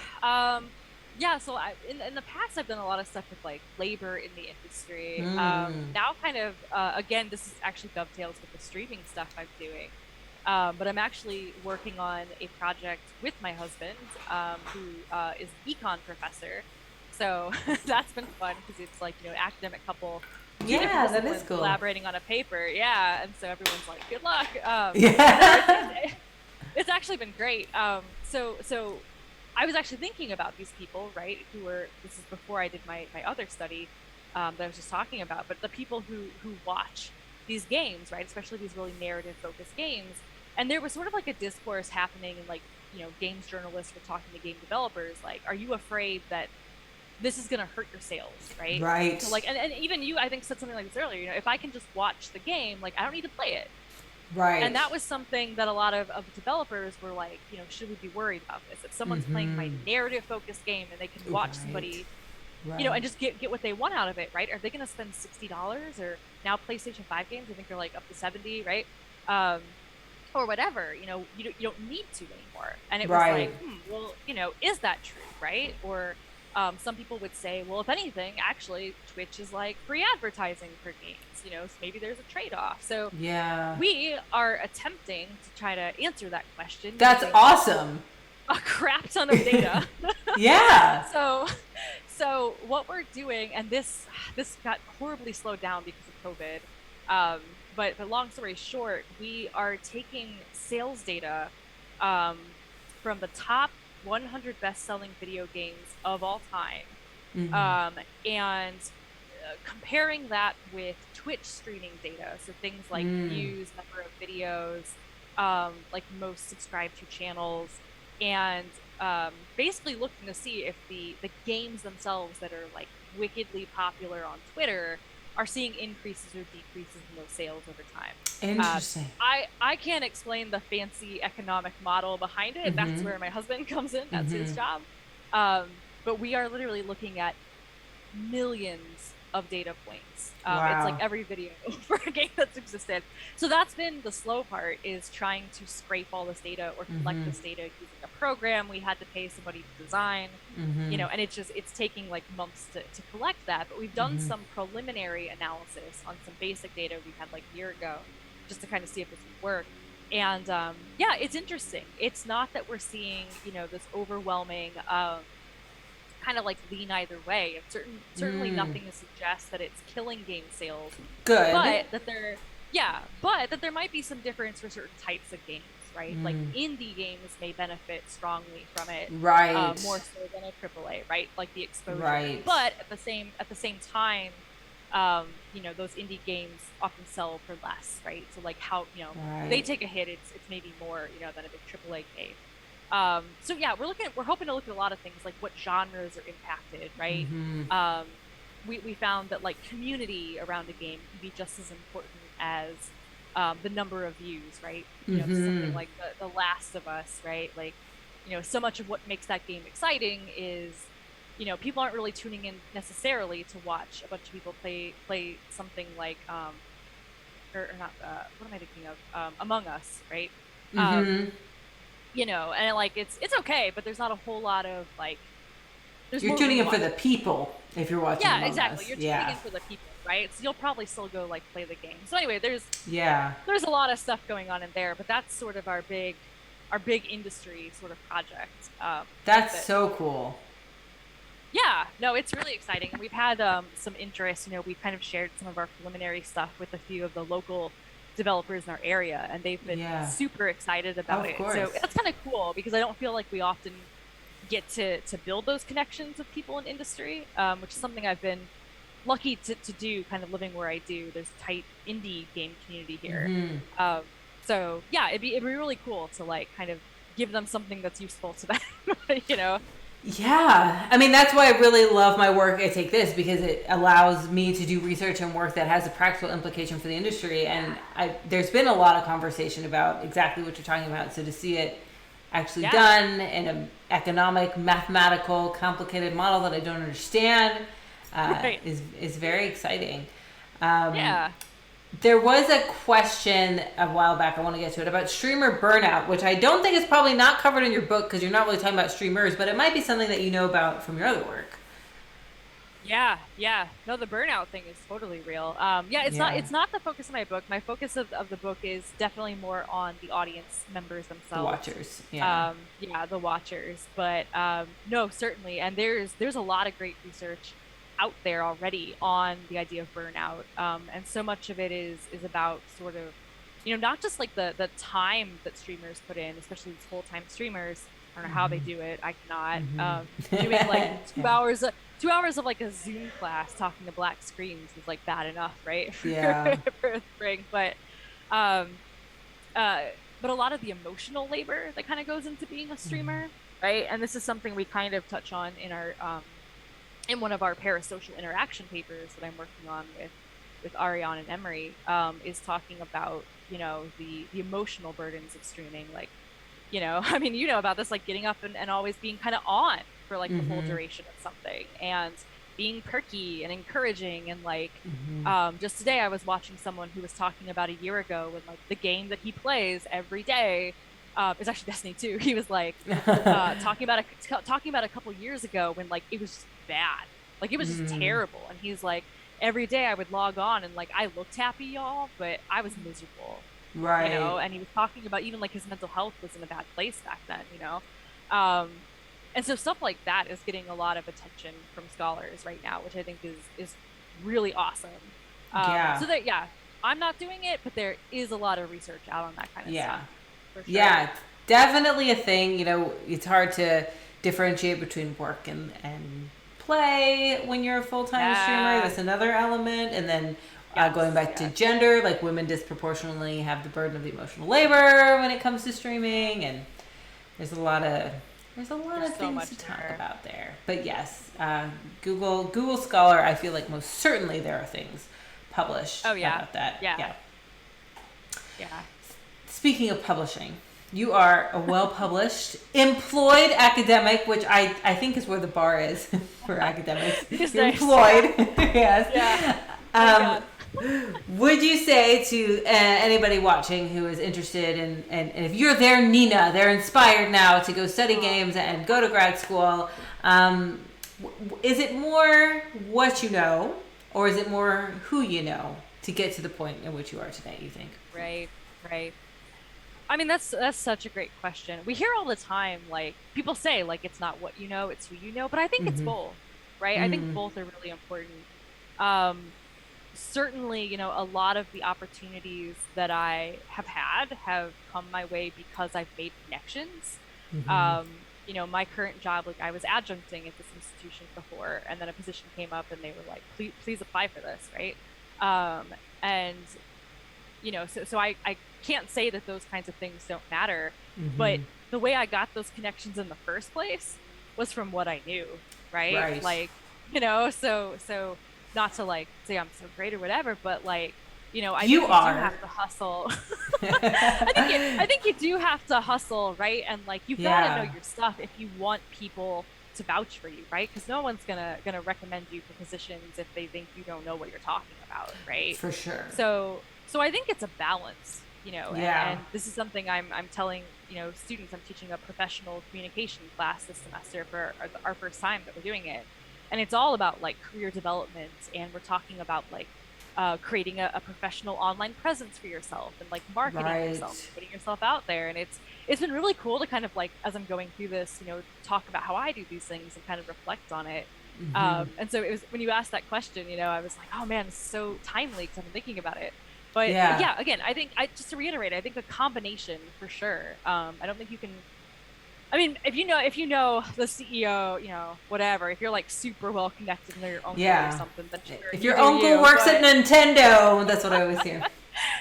So in the past, I've done a lot of stuff with like labor in the industry. Now, kind of again, this is actually dovetails with the streaming stuff I'm doing. But I'm actually working on a project with my husband, who is an econ professor. So that's been fun, because it's like, academic couple. Yeah, that is cool. Collaborating on a paper. Yeah. And so everyone's like, good luck. It's actually been great. So I was actually thinking about these people, right, this is before I did my other study that I was just talking about, but the people who watch these games, right, especially these really narrative-focused games. And there was sort of like a discourse happening, and like, games journalists were talking to game developers, like, are you afraid that this is going to hurt your sales, right? Right. So like, and even you, I think, said something like this earlier, if I can just watch the game, like, I don't need to play it. Right. And that was something that a lot of developers were like, should we be worried about this? If someone's playing my narrative-focused game and they can watch somebody and just get what they want out of it, right? Are they going to spend $60, or now PlayStation 5 games, I think they're like up to 70, right? Or whatever, you don't need to anymore. And it was like, well, is that true, right? Or some people would say, well, if anything, actually, Twitch is like free advertising for games, so maybe there's a trade-off. So we are attempting to try to answer that question. That's awesome. A crap ton of data. Yeah. So what we're doing, and this got horribly slowed down because of COVID. But long story short, we are taking sales data from the top 100 best-selling video games of all time, and comparing that with Twitch streaming data. So things like views, number of videos, like most subscribed to channels, and basically looking to see if the games themselves that are like wickedly popular on Twitter are seeing increases or decreases in those sales over time. Interesting. I can't explain the fancy economic model behind it. That's where my husband comes in. That's his job. But we are literally looking at millions of data points. It's like every video for a game that's existed. So that's been the slow part, is trying to scrape all this data or collect this data using a program we had to pay somebody to design, and it's taking like months to collect that. But we've done some preliminary analysis on some basic data we had like a year ago, just to kind of see if this would work. And it's interesting. It's not that we're seeing, this overwhelming kind of like lean either way. Certainly nothing to suggest that it's killing game sales. Good. But that there might be some difference for certain types of games, right? Like indie games may benefit strongly from it, right? More so than a AAA, right? Like the exposure. Right. But at the same time, those indie games often sell for less, right? So like how they take a hit, it's maybe more than a big AAA game. So yeah, we're hoping to look at a lot of things, like what genres are impacted, right? We found that like community around a game can be just as important as the number of views, right? Something like the Last of Us, right? Like, so much of what makes that game exciting is, people aren't really tuning in necessarily to watch a bunch of people play something like, or not, what am I thinking of? Among Us, right? And like it's okay, but there's not a whole lot of like. You're tuning in for the people if you're watching. Yeah, exactly. You're tuning in for the people, right? So you'll probably still go like play the game. So anyway, there's a lot of stuff going on in there, but that's sort of our big industry sort of project. That's so cool. Yeah, no, it's really exciting. And we've had some interest. We've kind of shared some of our preliminary stuff with a few of the local developers in our area, and they've been super excited about it. So that's kind of cool, because I don't feel like we often get to build those connections with people in industry, which is something I've been lucky to do, kind of living where I do. There's a tight indie game community here. So yeah, it'd be really cool to like kind of give them something that's useful to them. Yeah, I mean, that's why I really love my work at Take This, because it allows me to do research and work that has a practical implication for the industry. And there's been a lot of conversation about exactly what you're talking about. So to see it actually done in an economic, mathematical, complicated model that I don't understand is very exciting. There was a question a while back, I want to get to it, about streamer burnout, which I don't think is probably not covered in your book, because you're not really talking about streamers, but it might be something that you know about from your other work. Yeah. No, the burnout thing is totally real. It's not the focus of my book. My focus of the book is definitely more on the audience members themselves. The watchers. The watchers. But no, certainly. And there's a lot of great research out there already on the idea of burnout, and so much of it is about sort of, not just like the time that streamers put in, especially these full-time streamers. I don't know how they do it. I cannot. Doing like 2 hours of like a Zoom class talking to black screens is like bad enough, right? For a spring, but a lot of the emotional labor that kind of goes into being a streamer, right? And this is something we kind of touch on in our in one of our parasocial interaction papers that I'm working on with Ariane and Emery, is talking about, the emotional burdens of streaming. Like, I mean, about this, like getting up and always being kind of on for like the full duration of something, and being perky and encouraging and like Mm-hmm. just today I was watching someone who was talking about a year ago when like the game that he plays every day is actually Destiny 2. He was like talking about a couple years ago when like it was just bad. Like it was just Mm, terrible. And he's like, every day I would log on and like I looked happy, y'all, but I was miserable, you right. know? And he was talking about even like his mental health was in a bad place back then, you know? Um, and so stuff like that is getting a lot of attention from scholars right now, which I think is really awesome. Yeah. So that yeah, I'm not doing it, but there is a lot of research out on that kind of Yeah. stuff for sure. Yeah. It's definitely a thing. You know, it's hard to differentiate between work and play when you're a full time streamer. Yeah. That's another element. And then going Yes. back to Yes. gender, like women disproportionately have the burden of the emotional labor when it comes to streaming, and there's a lot of There's so things much to talk there. about there. But yes, Google Scholar. I feel like most certainly there are things published Oh yeah. about that. Yeah. Yeah. Yeah. Speaking of publishing, you are a well published, employed academic, which I think is where the bar is for academics. These You're days. employed, yes. Yeah. Thank God. Would you say to anybody watching who is interested in, and if you're their Nina, they're inspired now to go study games and go to grad school, is it more what you know, or is it more who you know to get to the point in which you are today, you think? Right. Right. I mean, that's such a great question. We hear all the time, like people say, like it's not what you know, it's who you know. But I think it's Mm-hmm. both, right? I think Mm, both are really important. Um, Certainly, you know, a lot of the opportunities that I have had have come my way because I've made connections. mm-hmm. You know, my current job, like I was adjuncting at this institution before, and then a position came up, and they were like, please apply for this, right? And you know, so I can't say that those kinds of things don't matter, but Mm-hmm. the way I got those connections in the first place was from what I knew, right? Right. Like, you know, so not to like say I'm so great or whatever, but like, you know, I You think you do are. have to hustle. I think you do have to hustle, right? And like you've got to know Yeah, your stuff if you want people to vouch for you, right? Because no one's gonna recommend you for positions if they think you don't know what you're talking about, right? for sure. So I think it's a balance, you know, Yeah. and this is something I'm telling, you know, students. I'm teaching a professional communication class this semester for our first time that we're doing it. And it's all about like career development, and we're talking about like creating a professional online presence for yourself and like marketing Right. yourself, putting yourself out there. And it's been really cool to kind of like as I'm going through this, you know, talk about how I do these things and kind of reflect on it. Mm-hmm. And so it was when you asked that question, you know, I was like, oh man, it's so timely because I've been thinking about it. But Yeah. yeah, again, I think I just to reiterate, I think a combination for sure. I don't think you can. I mean, if you know the CEO, you know, whatever, if you're like super well connected and they're your uncle or Yeah. something, then sure, If you your do uncle you. works at But Nintendo, that's what I always hear. Then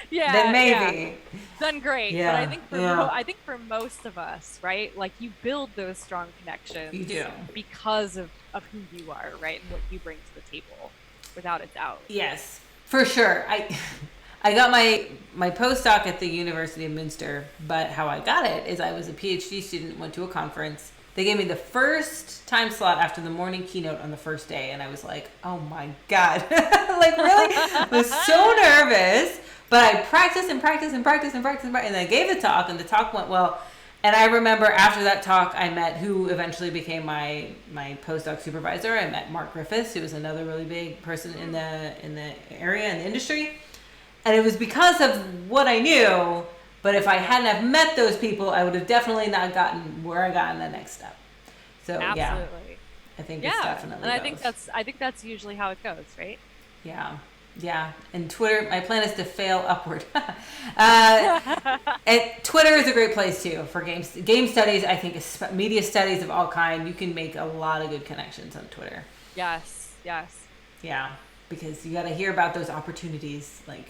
yeah, yeah, maybe. done great. But I Yeah. think Yeah. I think for most of us, right, like you build those strong You connections do. because of who you are, right, and what you bring to the table, without a doubt. Yes, for sure. I got my postdoc at the University of Minster, but how I got it is I was a PhD student, went to a conference. They gave me the first time slot after the morning keynote on the first day, and I was like, "Oh my god!" Like really, I was so nervous. But I practiced and practiced and practiced and practiced and I gave the talk, and the talk went well. And I remember after that talk, I met who eventually became my postdoc supervisor. I met Mark Griffiths, who was another really big person in the area in the industry, and it was because of what I knew. But if I hadn't have met those people, I would have definitely not gotten where I got in the next step. So yeah, Absolutely. I think it's Yeah, definitely and both. I think that's usually how it goes, right? Yeah. Yeah. And Twitter, my plan is to fail upward. And Twitter is a great place too for game studies. I think media studies of all kind. You can make a lot of good connections on Twitter. Yes, yes. Yeah. Because you got to hear about those opportunities. Like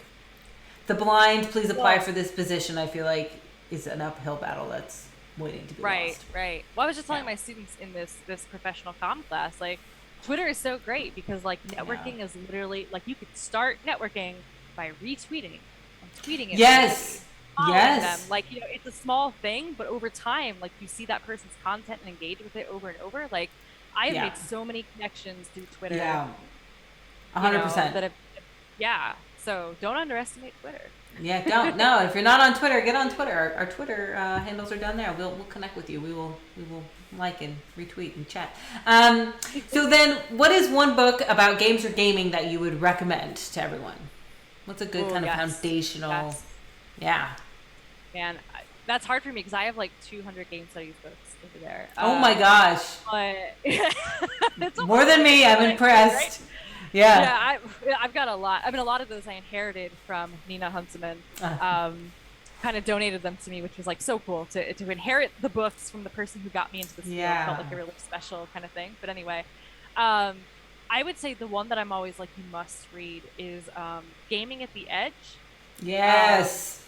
the blind, please apply Well, for this position. I feel like is an uphill battle that's waiting to be right, lost. right. Well, I was just Yeah. telling my students in this professional comm class, like Twitter is so great because like Yeah. networking is literally like you could start networking by retweeting and tweeting it regularly, Yes. following them. Yes. Like, you know, it's a small thing, but over time, like you see that person's content and engage with it over and over. Like I have Yeah. made so many connections through Twitter. Yeah. you know, 100%. that have, yeah. So don't underestimate Twitter. Yeah, don't. No, if you're not on Twitter, get on Twitter. Our Twitter handles are down there. We'll connect with you. We will like and retweet and chat. So then, what is one book about games or gaming that you would recommend to everyone? What's a good kind of foundational? Yes. Yeah. Man, that's hard for me because I have like 200 game studies books over there. Oh my gosh. But more than me. I'm impressed. Right? Yeah. Yeah, I've got a lot. I mean, a lot of those I inherited from Nina Huntsman. Kind of donated them to me, which was like so cool to inherit the books from the person who got me into this field. Felt like a really special kind of thing. But anyway, I would say the one that I'm always like, you must read is Gaming at the Edge. Yes.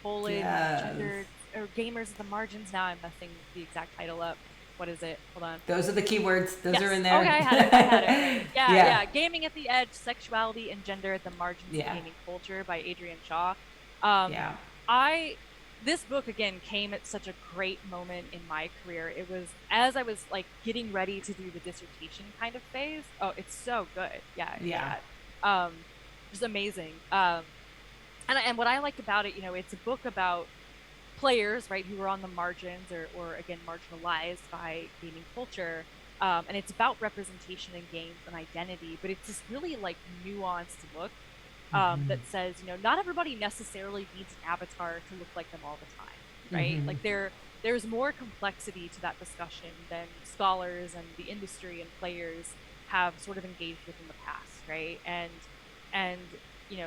Gendered, or Gamers at the Margins. Now I'm messing the exact title up. What is it? Hold on. Those are the keywords. Those are in there. Okay, I had it right. Yeah. Gaming at the Edge, Sexuality and Gender at the Margins of Gaming Culture by Adrian Shaw. This book again came at such a great moment in my career. It was as I was like getting ready to do the dissertation kind of phase. Oh, it's so good. Yeah. Just amazing. And what I like about it, it's a book about players, right, who are on the margins or again marginalized by gaming culture, and it's about representation in games and identity. But it's this really like nuanced book that says, not everybody necessarily needs an avatar to look like them all the time, right? Like there's more complexity to that discussion than scholars and the industry and players have sort of engaged with in the past, right? And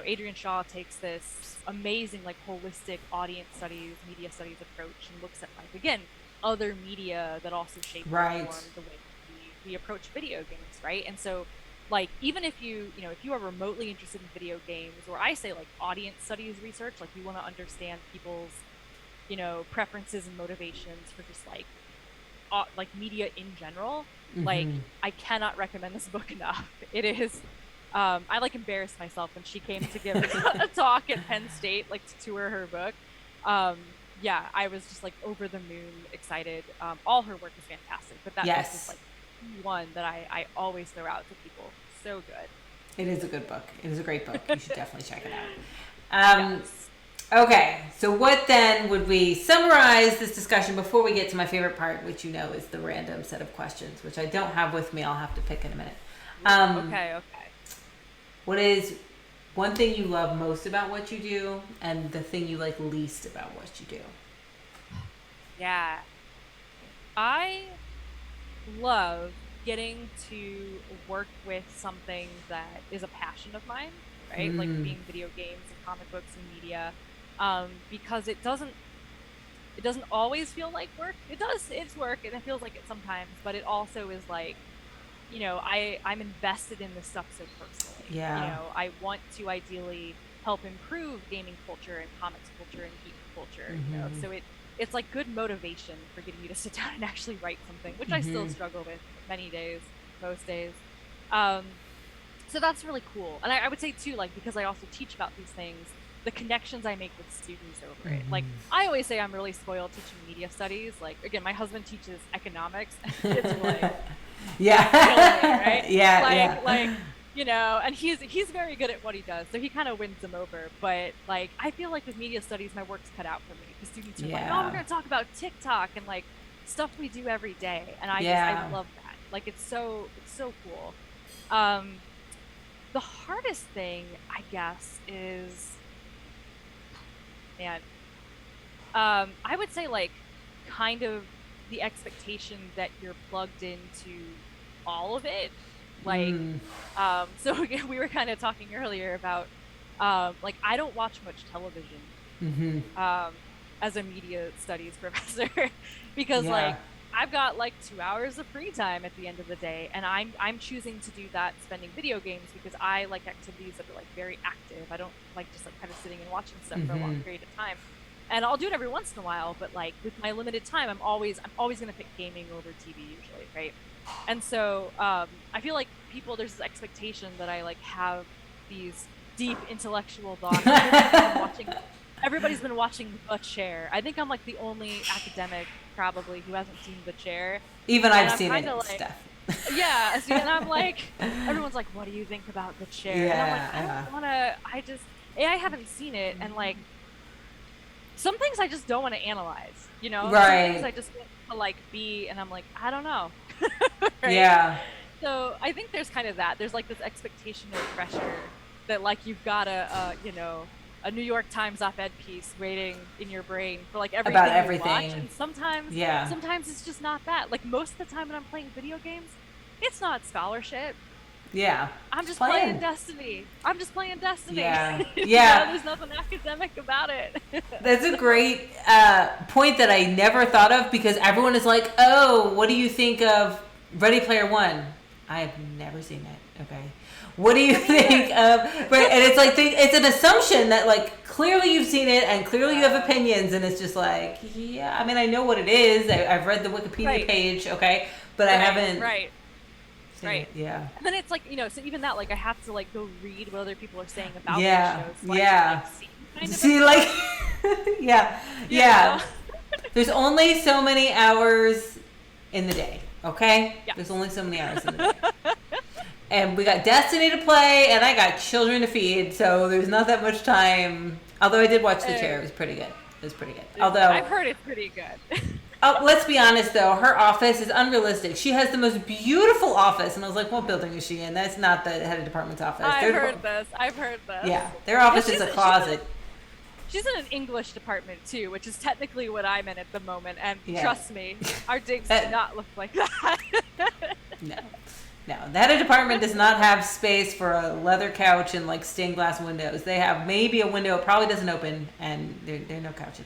Adrian Shaw takes this amazing, like, holistic audience studies, media studies approach and looks at, like, again, other media that also shape and form the way we approach video games, right? And so, like, even if if you are remotely interested in video games, or I say, like, audience studies research, like, you want to understand people's, preferences and motivations for just, like media in general, like, I cannot recommend this book enough. It is... I like embarrassed myself when she came to give a talk at Penn State, like to tour her book. I was just like over the moon excited. All her work is fantastic, but that book is like one that I always throw out to people. So good. It is a good book. It is a great book. You should definitely check it out. Okay, so what then would we summarize this discussion before we get to my favorite part, which is the random set of questions, which I don't have with me. I'll have to pick in a minute. Okay. What is one thing you love most about what you do, and the thing you like least about what you do? Yeah. I love getting to work with something that is a passion of mine, right? Like being video games and comic books and media, because it doesn't always feel like work. It's work, and it feels like it sometimes, but it also is like, I'm invested in this stuff so personally. Yeah. I want to ideally help improve gaming culture and comics culture and geek culture. So it's like good motivation for getting you to sit down and actually write something, which I still struggle with most days. So that's really cool. And I would say too, like, because I also teach about these things, the connections I make with students over it. Like, I always say I'm really spoiled teaching media studies. Like, again, my husband teaches economics, and it's like, right? And he's very good at what he does, so he kind of wins them over. But like, I feel like with media studies, my work's cut out for me because students are like, oh, we're going to talk about TikTok and like stuff we do every day, and I love that. Like, it's so cool. The hardest thing, I guess, is, I would say, like, kind of the expectation that you're plugged into all of it. Like, so we were kind of talking earlier about, like, I don't watch much television as a media studies professor because like, I've got like 2 hours of free time at the end of the day, and I'm choosing to do that spending video games because I like activities that are like very active. I don't like just like kind of sitting and watching stuff for a long period of time. And I'll do it every once in a while, but like with my limited time, I'm always going to pick gaming over TV usually, right? And so I feel like there's this expectation that I like have these deep intellectual thoughts. Everybody's been watching The Chair. I think I'm like the only academic probably who hasn't seen The Chair. Even I've seen it, like, Steph. Yeah, see, and I'm like, everyone's like, what do you think about the chair? And I'm like, I don't want to, I haven't seen it. And like, some things I just don't want to analyze, you know? Some things I just want to like be, and I'm like, I don't know. Right? Yeah. So I think there's kind of that. There's like this expectation of pressure that like you've got a New York Times op-ed piece waiting in your brain for like everything about you everything. watch. And sometimes it's just not that. Like most of the time when I'm playing video games, it's not scholarship. Yeah. I'm just playing Destiny. Yeah. Yeah. There's nothing academic about it. That's a great point that I never thought of, because everyone is like, oh, what do you think of Ready Player One? I have never seen it. Okay. What do you think of, right? And it's like, it's an assumption that like, clearly you've seen it and clearly you have opinions, and it's just like, yeah, I mean, I know what it is. I've read the Wikipedia page. Okay. But I haven't. Right. Yeah. And then it's like, so even that, like, I have to like go read what other people are saying about the shows. Like, yeah. There's only so many hours in the day. Okay. Yeah. There's only so many hours in the day. And we got Destiny to play, and I got children to feed, so there's not that much time. Although I did watch The Chair, it was pretty good. Although I've heard it's pretty good. Let's be honest, though, her office is unrealistic. She has the most beautiful office, and I was like, what building is she in? That's not the head of department's office. I've heard this. Yeah, their office is a closet. She's in an English department, too, which is technically what I'm in at the moment, and trust me, our digs do not look like that. No, the head of department does not have space for a leather couch and like stained glass windows. They have maybe a window, it probably doesn't open, and there's no couch in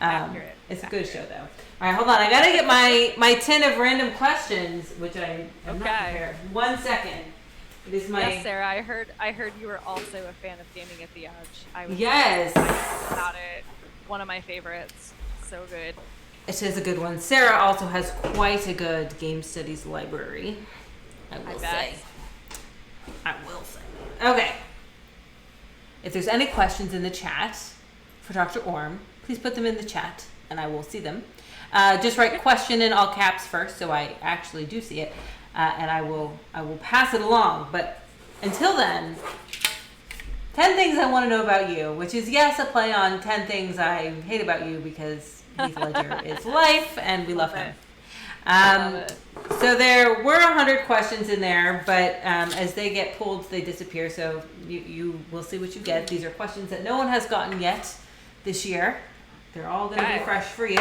there. It's a good show, though. All right, hold on. I gotta get my 10 of random questions, which I am not prepared. 1 second. It is my. Yes, Sarah. I heard you were also a fan of Gaming at the Edge. I was about it. One of my favorites. So good. It is a good one. Sarah also has quite a good game studies library. I will say. Okay. If there's any questions in the chat for Dr. Orme, please put them in the chat, and I will see them. Just write question in all caps first, so I actually do see it, and I will pass it along. But until then, 10 things I want to know about you, which is, yes, a play on 10 things I hate about you, because Heath Ledger is life, and we love him. So there were 100 questions in there, but as they get pulled, they disappear. So you will see what you get. These are questions that no one has gotten yet this year. They're all going to be fresh for you.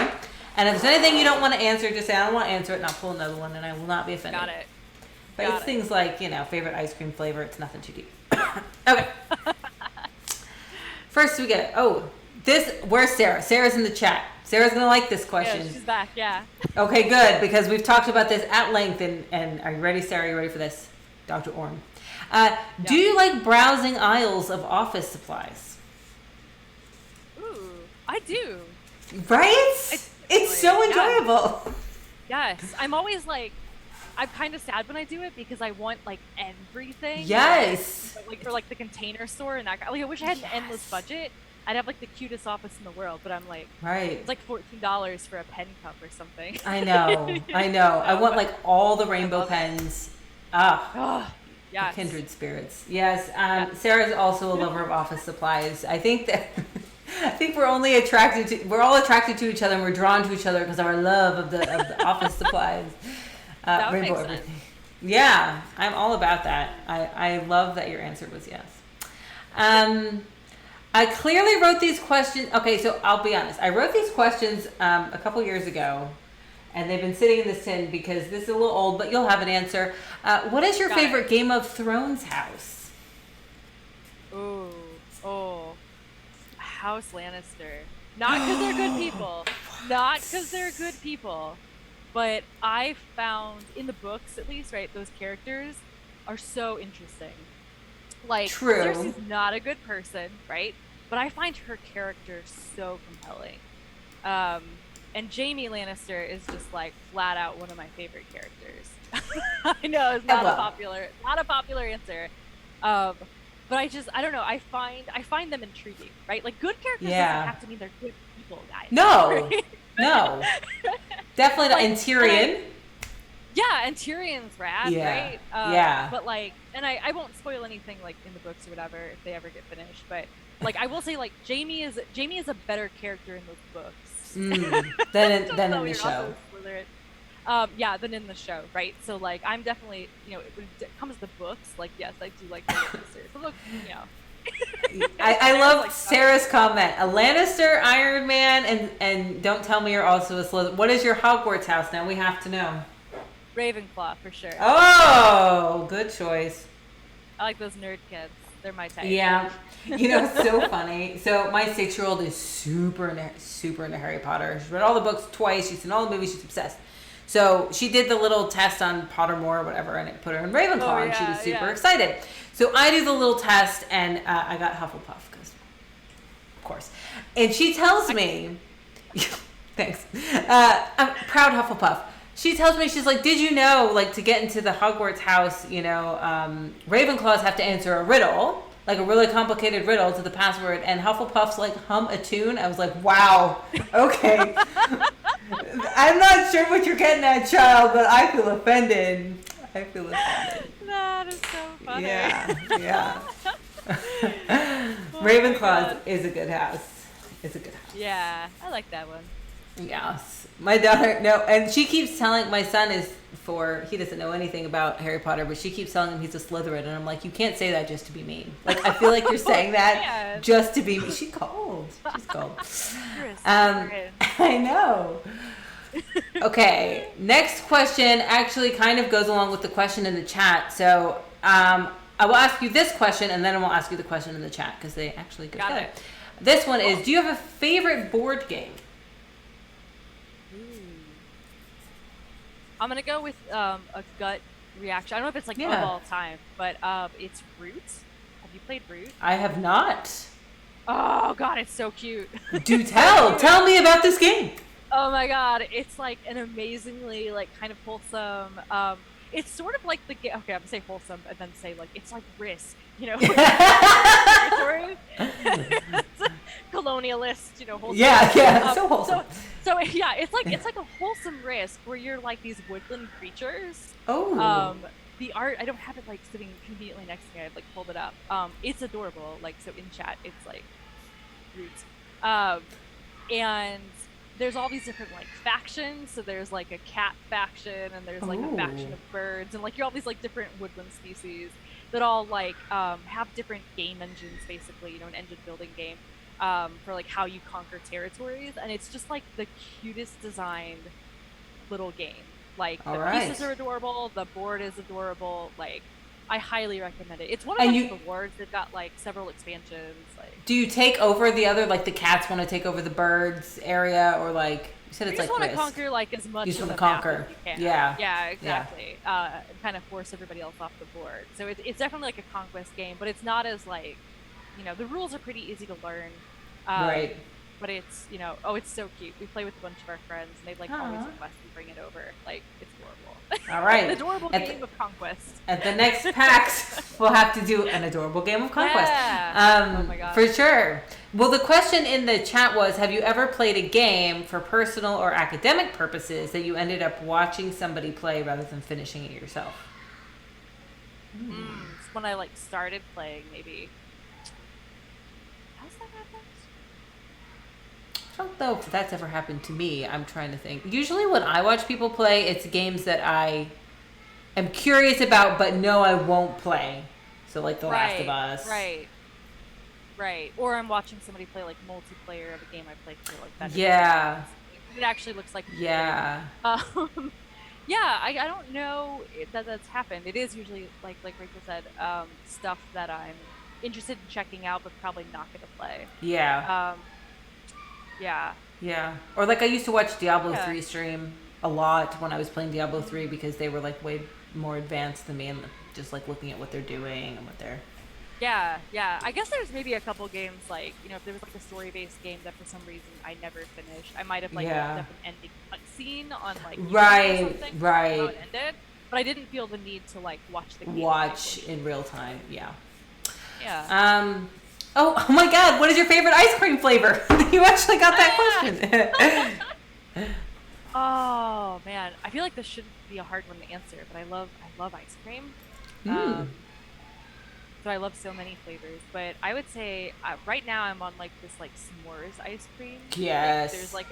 And if there's anything you don't want to answer, just say, I don't want to answer it, and I'll pull another one, and I will not be offended. Got it. But it's things like, favorite ice cream flavor. It's nothing too deep. Okay. First we get, where's Sarah? Sarah's in the chat. Sarah's going to like this question. Yeah, she's back, yeah. Okay, good, because we've talked about this at length, and are you ready, Sarah? Are you ready for this? Dr. Orme. Do you like browsing aisles of office supplies? Ooh, I do. Right? It's so enjoyable. Yes. I'm always like, I'm kind of sad when I do it because I want like everything. Yes. Like for like the Container Store and that. Like I wish I had an endless budget. I'd have like the cutest office in the world, but I'm like, it's like $14 for a pen cup or something. I know. I want like all the rainbow pens. Yes. Kindred spirits. Yes. Sarah's also a lover of office supplies. I think we're all attracted to each other, and we're drawn to each other because of our love of the office supplies. That rainbow makes everything. sense. Yeah, I'm all about that. I love that your answer was yes. I clearly wrote these questions. Okay, so I'll be honest. I wrote these questions a couple years ago, and they've been sitting in this tin because this is a little old, but you'll have an answer. What is your favorite Game of Thrones house? House Lannister. Not because they're good people. Not because they're good people. But I found, in the books at least, right, those characters are so interesting. Like, Cersei's not a good person, right? But I find her character so compelling. And Jaime Lannister is just like flat out one of my favorite characters. I know it's not a popular answer. But I don't know. I find them intriguing, right? Like good characters doesn't have to mean they're good people, guys. No, no, definitely not. And Tyrion. Yeah, and Tyrion's rad, Yeah. right? Yeah. But like, and I won't spoil anything like in the books or whatever if they ever get finished. But like, I will say like Jamie is a better character in those books Than so in the weird, also show. Slytherin. Yeah, than in the show, right? So like, I'm definitely, you know, when it comes to books, like yes, I do like the Lannisters. But look, you know. I love like, Sarah's comment. A Lannister, Iron Man, and don't tell me you're also a Slytherin. What is your Hogwarts house now? We have to know. Ravenclaw for sure. Oh, good choice. I like those nerd kids. They're my type. Yeah. You know, it's so funny. So my 6-year-old is super into Harry Potter. She's read all the books twice. She's seen all the movies. She's obsessed. So she did the little test on Pottermore or whatever, and it put her in Ravenclaw, and she was super excited. So I do the little test, and I got Hufflepuff, because, of course. And she tells me, thanks, I'm proud Hufflepuff. She tells me, she's like, did you know, like, to get into the Hogwarts house, you know, Ravenclaws have to answer a riddle, like a really complicated riddle to the password, and Hufflepuff's like hum a tune. I was like, wow, okay. I'm not sure what you're getting at, child, but I feel offended. That is so funny. Yeah. Oh Ravenclaws is a good house. Yeah, I like that one. Yes. My daughter, no, and she keeps telling, my son is 4, he doesn't know anything about Harry Potter, but she keeps telling him he's a Slytherin, and I'm like, you can't say that just to be mean. Like, I feel like you're saying that just to be mean. She's cold. I know. Okay, next question actually kind of goes along with the question in the chat. So, I will ask you this question, and then I will ask you the question in the chat, because they actually go together. This one is, do you have a favorite board game? I'm gonna go with a gut reaction. I don't know if it's like of all time, but it's Root. Have you played Root? I have not. Oh god, it's so cute. Do tell. Tell me about this game. Oh my god, it's like an amazingly like kind of wholesome. It's sort of like the game. Okay, I'm gonna say wholesome and then say like it's like Risk, you know. Colonialist, you know. Wholesome. Yeah, so wholesome. So yeah, it's like a wholesome Risk where you're like these woodland creatures. Oh. The art, I don't have it like sitting conveniently next to me. I've like pulled it up. It's adorable. Like, so in chat, it's like Roots. And there's all these different like factions. So there's like a cat faction, and there's like a faction of birds, and like you're all these like different woodland species that all like have different game engines, basically, you know, an engine building game for like how you conquer territories, and it's just like the cutest designed little game. Like the pieces are adorable, the board is adorable. Like, I highly recommend it. It's one of the awards. They've got like several expansions. Like, do you take over the other, like the cats want to take over the birds area, or like you said, it's like you just want to conquer like as much. You just want to conquer. As you can. Yeah, exactly. And kind of force everybody else off the board. So it's definitely like a conquest game, but it's not as like, you know, the rules are pretty easy to learn. Right. But it's, you know, it's so cute. We play with a bunch of our friends, and they've like always requested to bring it over. Like, it's adorable. All right. An adorable game of conquest. At the next PAX, we'll have to do an adorable game of conquest. Yeah. Oh my god. For sure. Well, the question in the chat was, have you ever played a game for personal or academic purposes that you ended up watching somebody play rather than finishing it yourself? It's when I like started playing, maybe. I don't know if that's ever happened to me. I'm trying to think. Usually when I watch people play, it's games that I am curious about but know I won't play. So like The Last of Us. Right. Or I'm watching somebody play like multiplayer of a game I played for like that. Yeah. It actually looks like yeah. Yeah, I don't know if that's happened. It is usually like Rachel said, stuff that I'm interested in checking out but probably not going to play. Yeah. Yeah. Or like I used to watch Diablo 3 stream a lot when I was playing Diablo 3 because they were like way more advanced than me and just like looking at what they're doing and what they're... Yeah. I guess there's maybe a couple games like, you know, if there was like a story-based game that for some reason I never finished, I might have like looked up an ending cutscene on like YouTube or something, how it ended, but I didn't feel the need to like watch the game. Watch in real time, Yeah. Oh my god, what is your favorite ice cream flavor? You actually got that question. Oh man, I feel like this shouldn't be a hard one to answer, but I love ice cream. Mm. Um, so I love so many flavors. But I would say right now I'm on like this like s'mores ice cream kick. Yes. There's like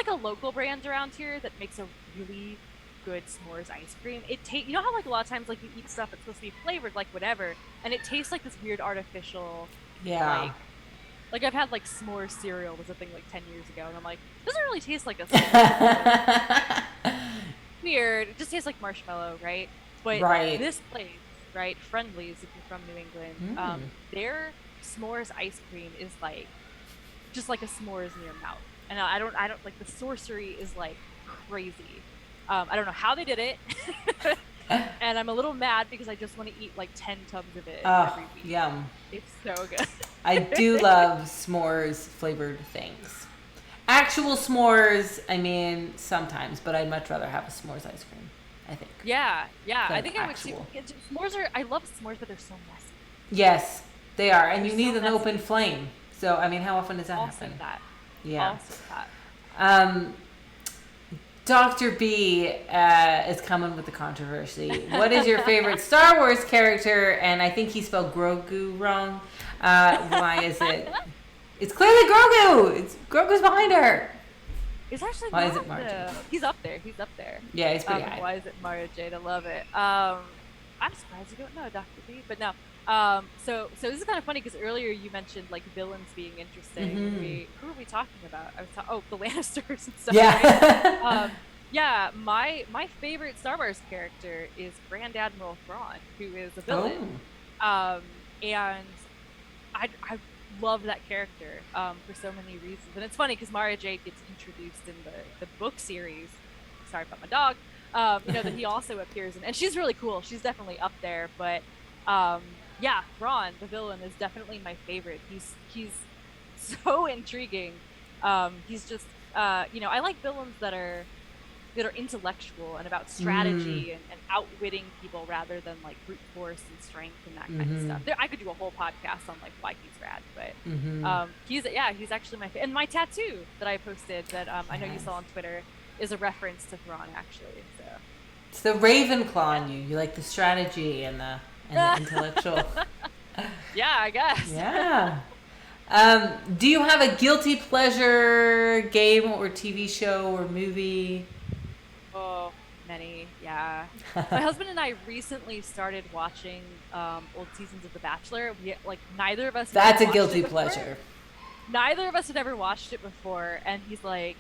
a local brand around here that makes a really good s'mores ice cream. You know how like a lot of times like you eat stuff that's supposed to be flavored like whatever, and it tastes like this weird artificial Yeah. like like I've had like s'mores cereal was a thing like 10 years ago, and I'm like, doesn't really taste like a s'mores. Weird. It just tastes like marshmallow, right? But Right. this place, right, Friendlies, if you're from New England, Mm. their s'mores ice cream is like just like a s'mores in your mouth. And I don't like the sorcery is like crazy. I don't know how they did it, and I'm a little mad because I just want to eat like 10 tubs of it Oh, every week. yum. It's so good. I do love s'mores flavored things. Actual s'mores, I mean, sometimes, but I'd much rather have a s'mores ice cream, I think. Yeah, yeah. I Than think I would too. actual. S'mores are. I love s'mores, but they're so messy. Yes, they are. And They're you so need an messy. open flame. So, I mean, how often does that Also happen? that. Yeah. Also that. Um, Dr. B is coming with the controversy. What is your favorite Star Wars character? And I think he spelled Grogu wrong. Why is it? It's clearly Grogu. Grogu's behind her. It's actually Why is not it Mara He's up there. He's up there. Yeah, he's pretty high. Why is it Mara Jade? I love it. I'm surprised you don't know Dr. B, but no. So this is kind of funny because earlier you mentioned like villains being interesting. Who are we talking about? The Lannisters and stuff. Yeah. Right? Yeah. My favorite Star Wars character is Grand Admiral Thrawn, who is a villain. And I love that character for so many reasons. And it's funny because Mara Jade gets introduced in the book series. Sorry about my dog. That he also appears in, and she's really cool. She's definitely up there. But yeah, Thrawn, the villain, is definitely my favorite. He's so intriguing. He's just I like villains that are intellectual and about strategy and outwitting people rather than like brute force and strength and that kind of stuff. I could do a whole podcast on like why he's rad, but he's actually my favorite. And my tattoo that I posted that I know you saw on Twitter is a reference to Thrawn actually. So it's the Ravenclaw in you. You like the strategy and the intellectual. Yeah, I guess. Yeah. Do you have a guilty pleasure game or TV show or movie? Oh, many, yeah. My husband and I recently started watching old seasons of The Bachelor. Neither of us. That's a guilty pleasure. Neither of us had ever watched it before, and he's like,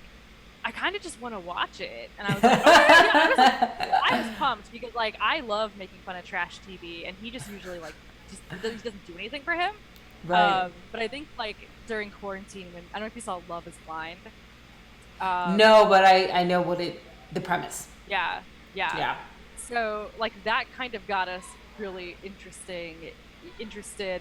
I kind of just want to watch it. And I was like, okay, yeah. I was pumped because like I love making fun of trash TV, and he just usually like he doesn't do anything for him. Right. But I think like during quarantine, when I don't know if you saw Love Is Blind. No, but I know the premise. Yeah. Yeah. So like that kind of got us really interested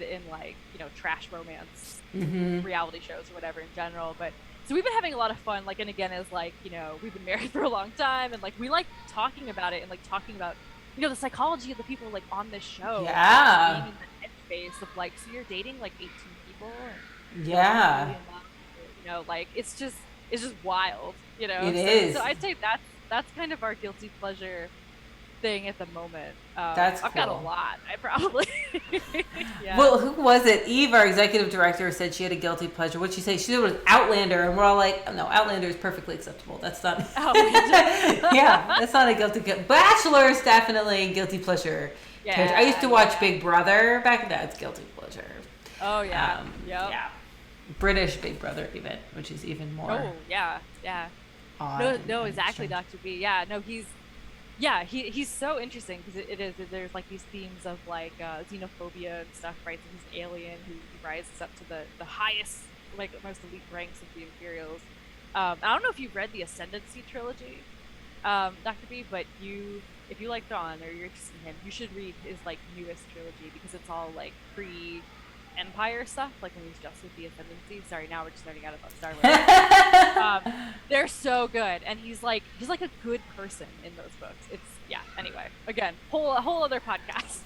in like trash romance reality shows or whatever in general. But so we've been having a lot of fun. Like, and again, as like we've been married for a long time, and like we like talking about it and like talking about the psychology of the people like on this show. Yeah. Being in the headspace of like, so you're dating like 18 people. And, yeah. Like it's just wild. It is. So I'd say that's kind of our guilty pleasure thing at the moment. That's I've got a lot. I probably. Yeah. Well, who was it? Eve, our executive director, said she had a guilty pleasure. What'd she say? She said it was Outlander, and we're all like, oh, no, Outlander is perfectly acceptable. That's not. Yeah, that's not a guilty. Bachelor is definitely a guilty pleasure. Yeah, I used to watch Big Brother back then. It's guilty pleasure. Oh yeah. Yeah. British Big Brother even, which is even more. Oh yeah. No, exactly, Dr. B. Yeah, no, he's so interesting because there's like these themes of like xenophobia and stuff, right? So he's an alien who rises up to the highest, like most elite ranks of the Imperials. I don't know if you've read the Ascendancy trilogy, Dr. B, but if you like Thrawn or you're interested in him, you should read his like newest trilogy because it's all like Empire stuff, like when he's just with the Ascendancy. Sorry, now we're just starting out about Star Wars. They're so good, and he's like a good person in those books. Anyway, again, whole other podcast.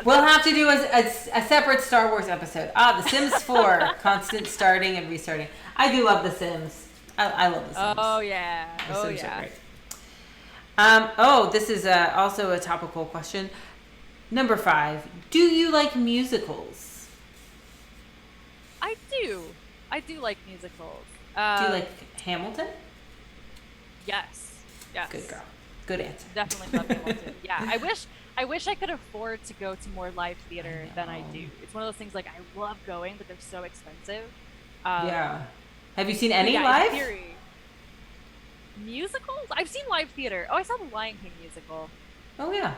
We'll have to do a separate Star Wars episode. The Sims 4, constant starting and restarting. I do love The Sims. I love The Sims. Oh yeah. The Oh Sims are yeah. great. This is also a topical question. Number 5. Do you like musicals? I do. I do like musicals. Do you like Hamilton? Yes. Yes. Good girl. Good answer. Definitely love Hamilton. Yeah. I wish I could afford to go to more live theater than I do. It's one of those things like I love going, but they're so expensive. Yeah. Have you seen any yeah, live? In theory, musicals? I've seen live theater. Oh, I saw the Lion King musical. Oh yeah.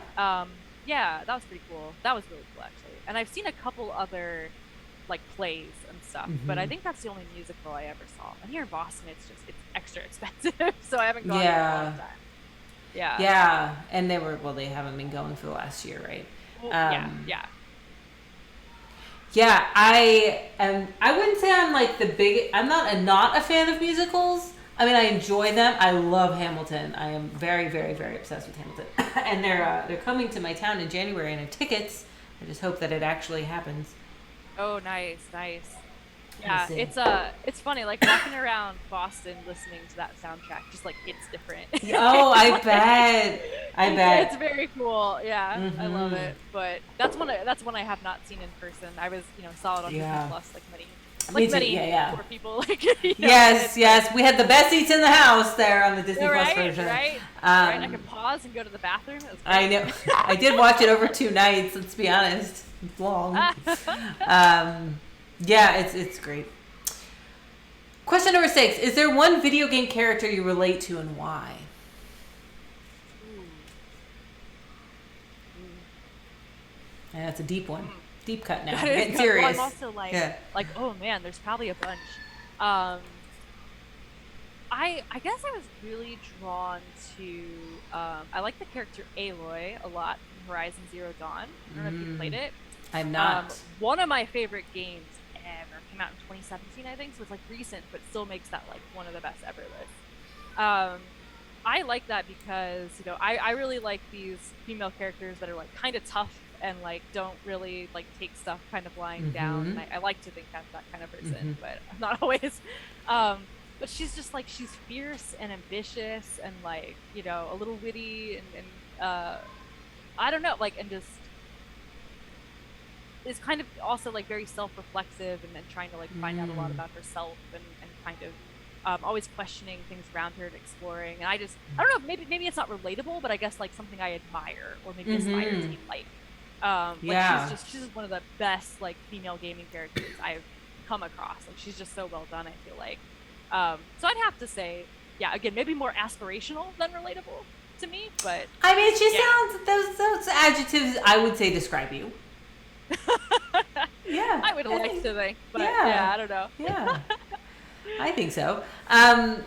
Yeah, that was pretty cool. That was really cool actually. And I've seen a couple other like plays and stuff, but I think that's the only musical I ever saw. And here in Boston, it's extra expensive, so I haven't gone in a long time. Yeah. Yeah, and they haven't been going for the last year, right? Well, yeah. Yeah, I wouldn't say I'm like I'm not a fan of musicals. I mean, I enjoy them. I love Hamilton. I am very, very, very obsessed with Hamilton. And they're coming to my town in January, and I have tickets. I just hope that it actually happens. Oh, nice. Yeah, it's funny, like walking around Boston listening to that soundtrack, just like it's different. Oh, I bet. It's very cool. Yeah, Mm-hmm. I love it. But that's one I have not seen in person. I was, saw it on Disney Plus, like many poor people. Like yes. We had the best seats in the house there on the Disney Plus version. Right. I could pause and go to the bathroom. It was great. I know. I did watch it over 2 nights. Let's be honest. It's long. Yeah, it's great. Question number 6. Is there one video game character you relate to and why? Yeah, that's a deep one. Deep cut now. Getting serious. Well, I'm also like, oh man, there's probably a bunch. I guess I was really drawn to, I like the character Aloy a lot from Horizon Zero Dawn. I don't know if you played it. I'm not. One of my favorite games ever came out in 2017, I think, so it's like recent, but still makes that like one of the best ever lists. I like that because, I really like these female characters that are like kind of tough and like don't really like take stuff kind of lying down. And I like to think I'm that kind of person, but I'm not always. But she's just like, she's fierce and ambitious and like, a little witty and I don't know, like, and just is kind of also like very self-reflexive and trying to like find out a lot about herself and kind of always questioning things around her and exploring. And I don't know, maybe it's not relatable, but I guess like something I admire or maybe aspire to be like. She's just one of the best like female gaming characters I've come across. Like she's just so well done, I feel like. So I'd have to say, yeah, again, maybe more aspirational than relatable to me, but I mean, she sounds, those adjectives I would say describe you. Yeah, I would like to think, but I don't know. Yeah, I think so. I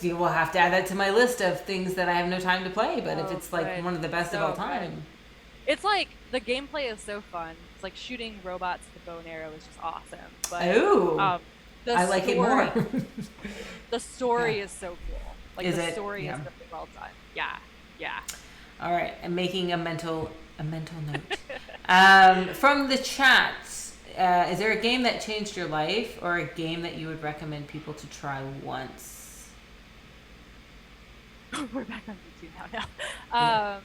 will have to add that to my list of things that I have no time to play. But if it's like one of the best of all time, it's like the gameplay is so fun. It's like shooting robots with a bow and arrow is just awesome. But I like it more. The story is so cool. Like the story is really well done. Yeah. All right, I'm making a mental note. From the chat, is there a game that changed your life or a game that you would recommend people to try once? We're back on YouTube now.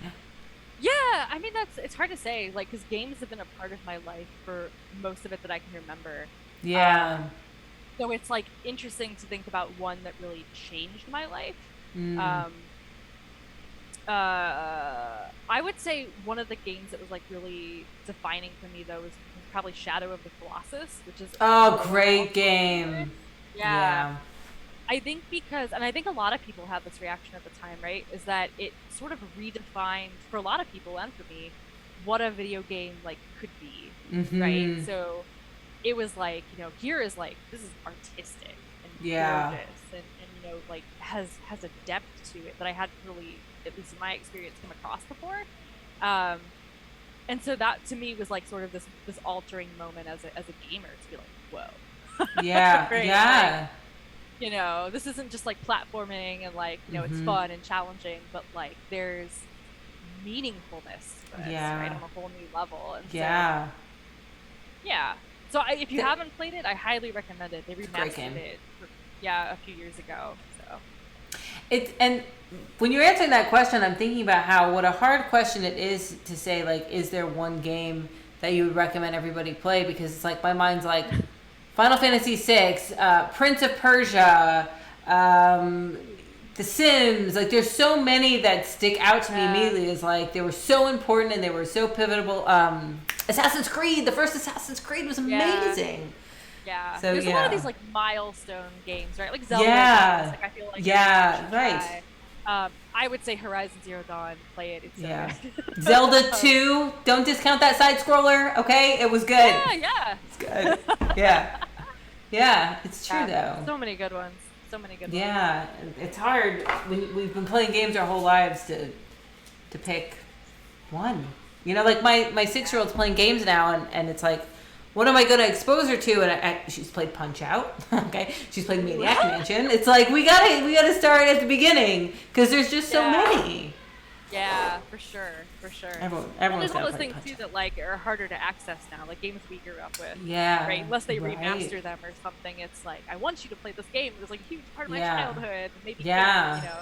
Yeah, I mean, it's hard to say, like, because games have been a part of my life for most of it that I can remember. Yeah. So it's, like, interesting to think about one that really changed my life. I would say one of the games that was, like, really defining for me, though, was probably Shadow of the Colossus, which is... Oh, great game. Yeah. I think because, and I think a lot of people had this reaction at the time, right, is that it sort of redefined, for a lot of people and for me, what a video game, like, could be, right? So it was like, here is, like, this is artistic and gorgeous and like, has a depth to it that I hadn't really, at least in my experience, come across before. And so that, to me, was, like, sort of this altering moment as a gamer to be like, whoa. Yeah, right? yeah. Like, this isn't just like platforming and like, it's fun and challenging, but like there's meaningfulness to this, right, on a whole new level. And so if you haven't played it, I highly recommend it. They remastered it for yeah, a few years ago. So And when you're answering that question, I'm thinking about how what a hard question it is to say, like, is there one game that you would recommend everybody play? Because it's like my mind's like Final Fantasy VI, Prince of Persia, The Sims. Like, there's so many that stick out to me immediately as like they were so important and they were so pivotal. Assassin's Creed, the first Assassin's Creed was amazing. Yeah, So, there's a lot of these like milestone games, right? Like Zelda. Yeah. Games, like, I feel like Right. I would say Horizon Zero Dawn. Play it. It's so good. Zelda 2. Don't discount that side scroller. Okay, it was good. Yeah. It's good. Yeah. Yeah, it's true though. So many good ones. Yeah, it's hard. We've been playing games our whole lives to pick one. You know, like my 6-year-old's playing games now, and it's like, what am I going to expose her to? And she's played Punch Out. Okay, she's played Maniac Mansion. It's like we gotta start at the beginning because there's just so many. Yeah, for sure. Everyone's there's all got those to things Punch too Out. that like are harder to access now, like games we grew up with. Yeah. Right. Unless they remaster them or something, it's like I want you to play this game. It was like a huge part of my childhood. Maybe Yeah. You know.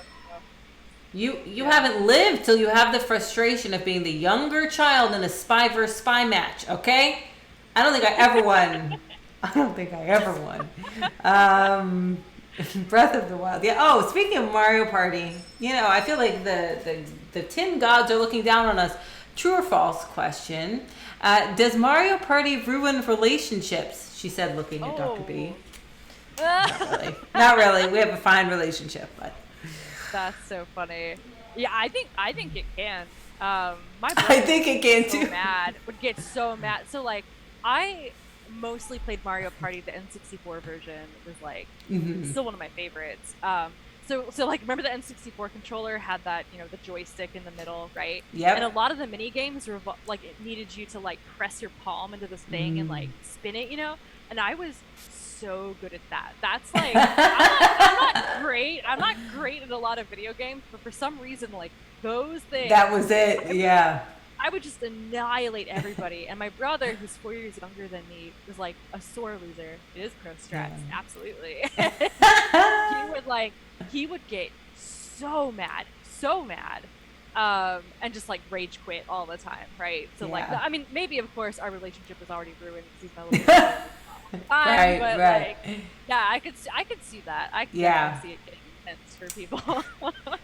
You haven't lived till you have the frustration of being the younger child in a spy versus spy match, okay? I don't think I ever won. Breath of the Wild. Yeah. Oh, speaking of Mario Party, you know, I feel like the tin gods are looking down on us. True or false question. Does Mario Party ruin relationships? She said, looking at Dr. B. Not really. We have a fine relationship, but... That's so funny. Yeah, I think it can. My brother I think it can too. Would get so mad. So like, I mostly played Mario Party. The N64 version was like still one of my favorites. So like, remember the N64 controller had that, you know, the joystick in the middle, right? Yep. And a lot of the mini games were like, it needed you to like press your palm into this thing and like spin it, you know. And I was so good at that. That's like, I'm not great at a lot of video games, but for some reason, like those things. That was it. Yeah. I would just annihilate everybody. And my brother, who's 4 years younger than me, was like a sore loser. It is pro strats, absolutely. he would get so mad, and just like rage quit all the time, right? So like, I mean, maybe of course our relationship was already ruined because he's my little brother. Right. Like, yeah, I could see that. I could see it getting intense for people.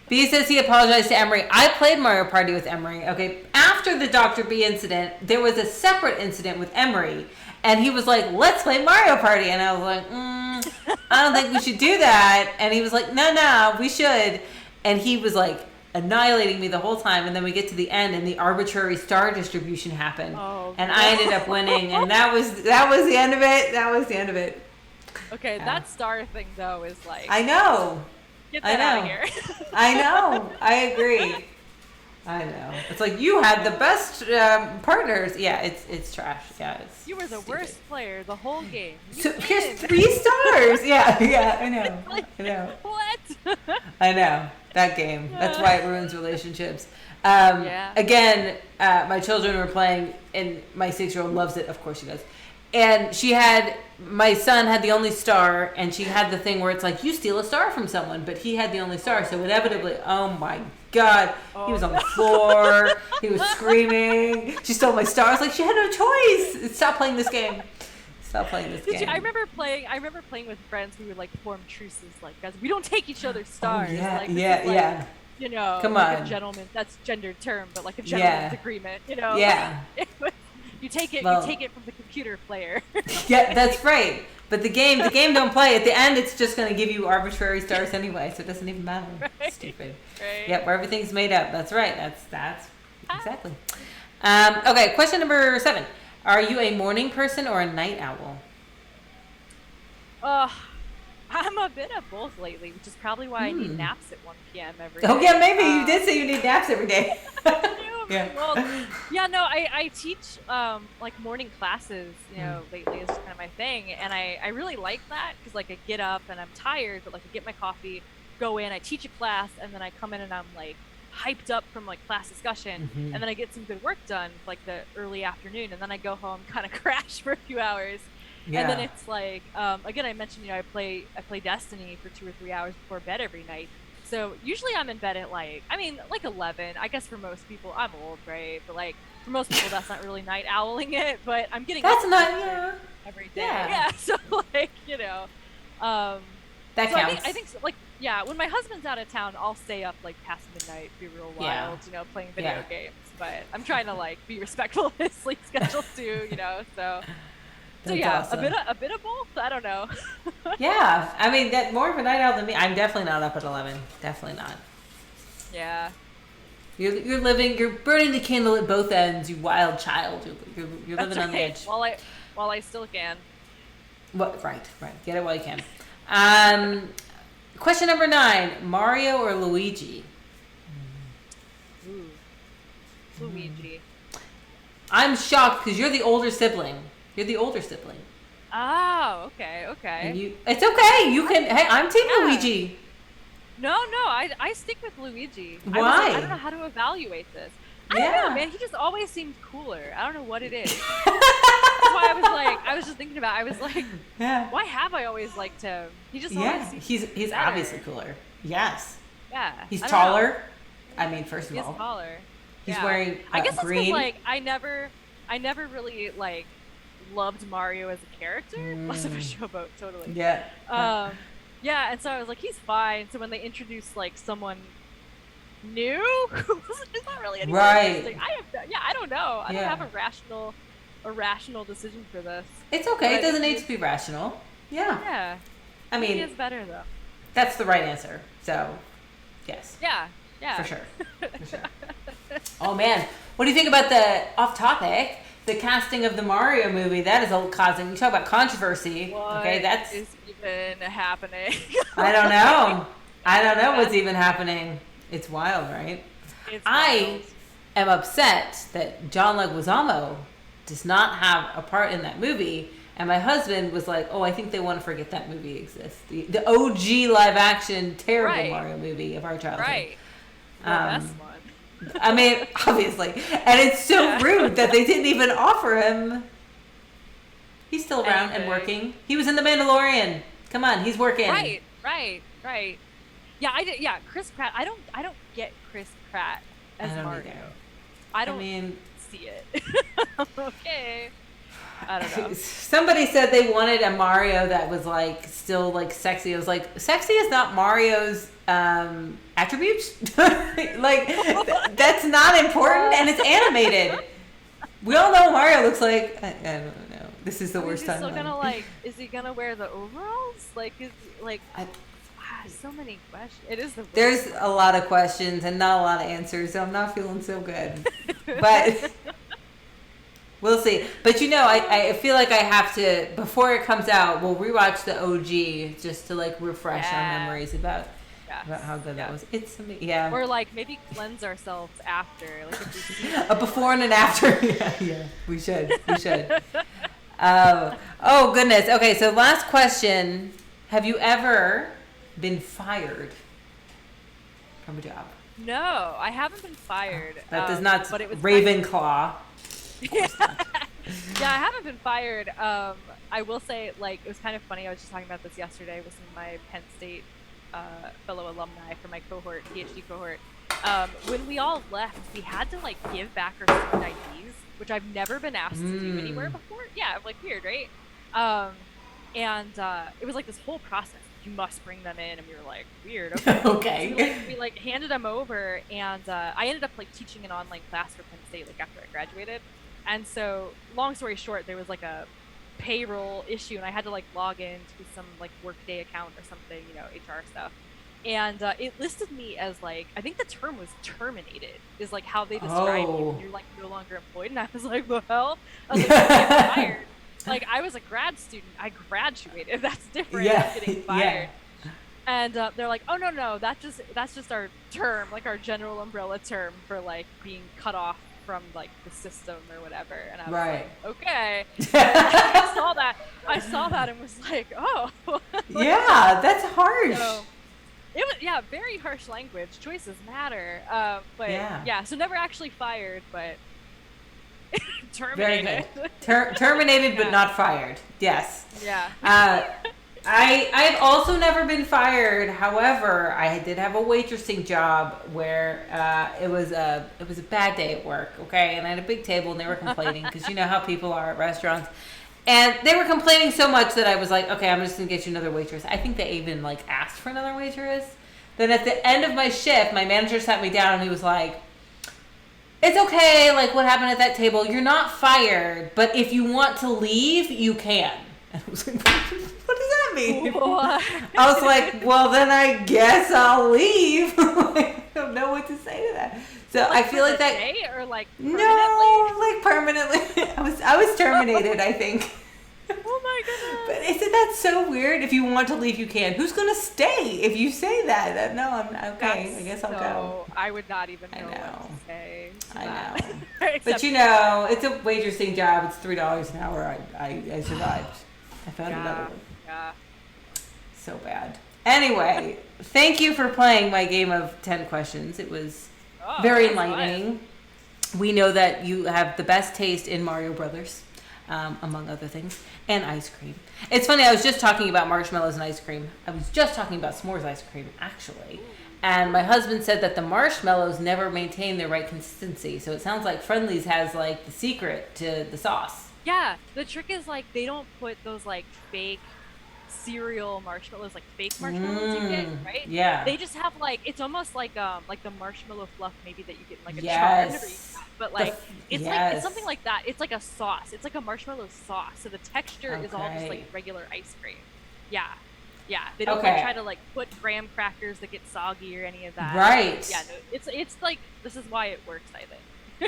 B says he apologized to Emery. I played Mario Party with Emery. Okay, after the Dr. B incident, there was a separate incident with Emery, and he was like, "Let's play Mario Party," and I was like, "I don't think we should do that." And he was like, "No, we should," and he was like annihilating me the whole time, and then we get to the end and the arbitrary star distribution happened, and I ended up winning, and that was the end of it. Okay, that star thing though is like, I know, get that out of here. I know, I agree. I know, it's like you had the best partners. Yeah, it's trash. Yeah, you were the worst player the whole game. So here's 3 stars. Yeah, I know. What? I know. That game. That's why it ruins relationships. Again, my children were playing, and my 6-year-old loves it. Of course she does. And my son had the only star, and she had the thing where it's like, you steal a star from someone, but he had the only star. So inevitably, oh my God, he was on the floor. He was screaming. She stole my star. I was like, she had no choice. Stop playing this game. I remember playing with friends. We would like form truces, like, guys, we don't take each other's stars. You know, come like on, a gentleman. That's gendered term, but like a gentleman's agreement. You know, you take it from the computer player. Yeah, that's right. But the game don't play. At the end, it's just going to give you arbitrary stars anyway, so it doesn't even matter. Right. Stupid. Right. Yep, where everything's made up. That's right. That's exactly. Okay, question number 7. Are you a morning person or a night owl? I'm a bit of both lately, which is probably why I need naps at 1 p.m. every day. Oh, yeah, maybe. You did say you need naps every day. I teach like morning classes, you know, lately is kind of my thing. And I really like that because like I get up and I'm tired, but like I get my coffee, go in, I teach a class, and then I come in and I'm like hyped up from like class discussion, and then I get some good work done like the early afternoon, and then I go home, kind of crash for a few hours, And then it's like, again, I mentioned, I play Destiny for 2 or 3 hours before bed every night. So usually I'm in bed at like 11. I guess for most people, I'm old, right? But like for most people, that's not really night owling it. But I'm getting That's up not, every day. Yeah. So like, that so counts. I think so, like, yeah, when my husband's out of town, I'll stay up like past midnight, be real wild, playing video games. But I'm trying to like be respectful of his sleep schedule too, So That's yeah, awesome. a bit of both. I don't know. Yeah, I mean, that more of a night owl than me. I'm definitely not up at 11. Definitely not. Yeah. You're burning the candle at both ends, you wild child. You're living on the edge. While I still can. What? Right. Get it while you can. Question number 9: Mario or Luigi? Ooh. Luigi. I'm shocked because you're the older sibling. Oh, okay. And it's okay. You can. Hey, I'm Team Luigi. No, I stick with Luigi. Why? I don't know how to evaluate this. I don't know, man. He just always seemed cooler. I don't know what it is. That's why I was just thinking about. I was like, why have I always liked him? He just always seems he's better. obviously cooler. Yes. Yeah. He's taller. I mean, first of all, he's taller. He's wearing I guess green. It's like I never really like loved Mario as a character. Less of a showboat, totally. Yeah. Yeah, and so I was like, he's fine. So when they introduced like someone new, it's not really anything interesting. I don't know. I don't have a rational decision for this. It's okay. It doesn't need to be rational. Yeah. Yeah. I mean, he is better though. That's the right answer. So, yes. Yeah. For sure. Oh man, what do you think about the off topic? The casting of the Mario movie, that is causing, you talk about controversy. What is even happening? I don't know what's even happening. It's wild, right? I am upset that John Leguizamo does not have a part in that movie. And my husband was like, I think they want to forget that movie exists. The OG live action terrible Mario movie of our childhood. Right. The best one. I mean, obviously. And it's so rude that they didn't even offer him. He's still around and working. He was in The Mandalorian. Come on, he's working. Right. Yeah, Chris Pratt. I don't get Chris Pratt as Mario. Either. I don't see it. Okay. I don't know. Somebody said they wanted a Mario that was like still like sexy. I was like, sexy is not Mario's attributes. Like that's not important, and it's animated. We all know what Mario looks like. I don't know. This is the worst time. Is he gonna wear the overalls? So many questions. It is There's a lot of questions and not a lot of answers, so I'm not feeling so good. But we'll see. But I feel like I have to, before it comes out, we'll rewatch the OG just to like refresh our memories about how good that was. It's amazing. Yeah. Or like maybe cleanse ourselves after, like a before and an after. Yeah. We should. Oh goodness. Okay. So last question: have you ever been fired from a job? No, I haven't been fired. That does not. But it was Ravenclaw. Yeah, I haven't been fired. I will say, like, it was kind of funny. I was just talking about this yesterday with some of my Penn State fellow alumni from my cohort, PhD cohort. When we all left, we had to like give back our student IDs, which I've never been asked to do anywhere before. Yeah, like weird, right? And it was like this whole process. You must bring them in, and we were like, weird. Okay. Okay. So we handed them over, and I ended up like teaching an online class for Penn State like after I graduated. And so, long story short, there was like a payroll issue, and I had to like log in to some like Workday account or something, HR stuff. And it listed me as like, I think the term was terminated, is like how they describe you when you're like no longer employed. And I was like, well, I was like, I'm fired. Like I was a grad student, I graduated. That's different than getting fired. Yeah. And they're like, oh no, that's just our term, like our general umbrella term for like being cut off from like the system or whatever. And I was like, okay. I saw that and was like, oh. Yeah, that's harsh. So, it was very harsh language. Choices matter. But so never actually fired, but Terminated. Very good. Terminated, but Yeah. not fired. Yes. Yeah. I've also never been fired. However, I did have a waitressing job where it was a bad day at work. Okay, and I had a big table, and they were complaining because you know how people are at restaurants, and they were complaining so much that I was like, okay, I'm just gonna get you another waitress. I think they even like asked for another waitress. Then at the end of my shift, my manager sat me down and he was like, it's okay, like what happened at that table, you're not fired, but if you want to leave, you can. And I was like, what does that mean? What? I was like, well, then I guess I'll leave. I don't know what to say to that. So I feel like that. Day or like permanently? No, like permanently. I was terminated, I think. Oh my goodness. But isn't that so weird? If you want to leave, you can. Who's gonna stay if you say that? No, I'm okay. I guess I'll go. I would not even know, I know. what to say. To I that. know. But you know, it's a waitressing job. It's $3 an hour. I survived. I found another one. Yeah. So bad. Anyway, thank you for playing my game of 10 questions. It was very that's enlightening. We know that you have the best taste in Mario Brothers, among other things, and ice cream. It's funny, I was just talking about marshmallows and ice cream. I was just talking about s'mores ice cream, actually. And my husband said that the marshmallows never maintain their right consistency. So it sounds like Friendly's has like the secret to the sauce. Yeah, the trick is like they don't put those like fake cereal marshmallows, like fake marshmallows you get, right? Yeah. They just have like it's almost like the marshmallow fluff maybe that you get in like a Yes. charcuterie, but like it's like yes. it's something like that. It's like a sauce. It's like a marshmallow sauce. So the texture is all just like Okay. regular ice cream. Yeah. Yeah. They don't Okay. like try to like put graham crackers that get soggy or any of that. Right. Yeah, no, it's like this is why it works, I think.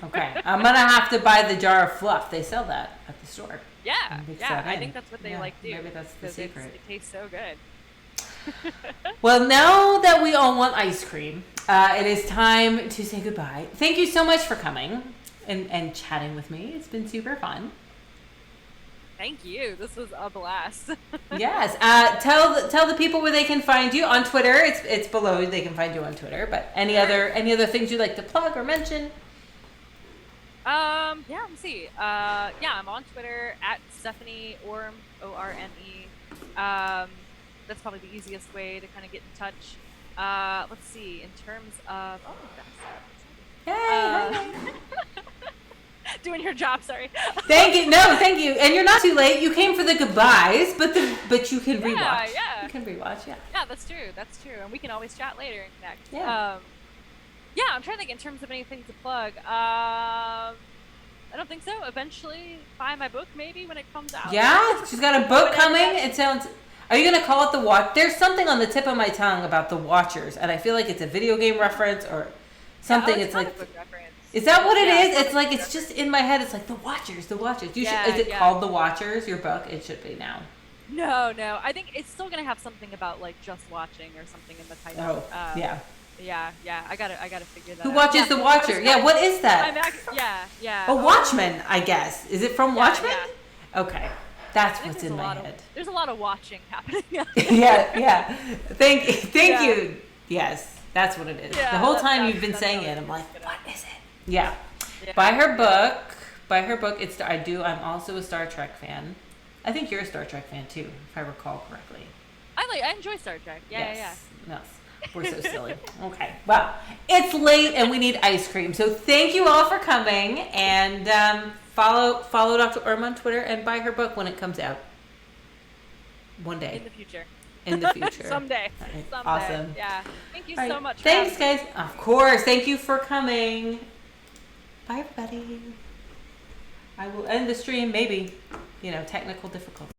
Okay. I'm going to have to buy the jar of fluff. They sell that at the store. Yeah, Mix yeah. that I in. think that's what they Yeah, like do. maybe that's the 'cause secret. It tastes so good. Well, now that we all want ice cream, it is time to say goodbye. Thank you so much for coming and chatting with me. It's been super fun. Thank you. This was a blast. Yes. Tell the people where they can find you on Twitter. It's below. They can find you on Twitter. But any other things you'd like to plug or mention? Yeah, let me see. Yeah, I'm on Twitter at Stephanie Orme, ORME. That's probably the easiest way to kind of get in touch. Let's see, in terms of, Hey. doing your job, sorry. Thank you. No, thank you. And you're not too late. You came for the goodbyes, but you can rewatch. Yeah. You can rewatch, yeah. Yeah, that's true. And we can always chat later and connect. Yeah. Yeah, I'm trying to think in terms of anything to plug. I don't think so. Eventually, buy my book maybe when it comes out. Yeah, she's got a book coming. It sounds. Are you gonna call it the Watch? There's something on the tip of my tongue about the Watchers, and I feel like it's a video game reference or something. Yeah, it's like. a book reference. Is that what it Yeah, is? It's like it's just in my head. It's like the Watchers, the Watchers. Is it called the Watchers? Your book? It should be now. No. I think it's still gonna have something about like just watching or something in the title. Oh, yeah. Yeah. I gotta figure that Who out. watches the Watcher? Yeah, what is that? Yeah. A Watchman, I guess. Is it from Watchmen? Yeah. Okay, that's I think what's in my head. There's a lot of watching happening. yeah. Thank Yeah. you. Yes, that's what it is. Yeah, the whole time that's- you've been that's saying how it, it I'm is. like, what is it? Yeah. Yeah. Buy her book. I'm also a Star Trek fan. I think you're a Star Trek fan too, if I recall correctly. I enjoy Star Trek. Yeah. Yes. We're so silly. Okay. Well, it's late and we need ice cream. So thank you all for coming, and follow Dr. Orme on Twitter and buy her book when it comes out. One day. In the future. Someday. Someday. Awesome. Yeah. Thank you All right. so much. Thanks, guys. Of course. Thank you for coming. Bye, everybody. I will end the stream, maybe. Technical difficulties.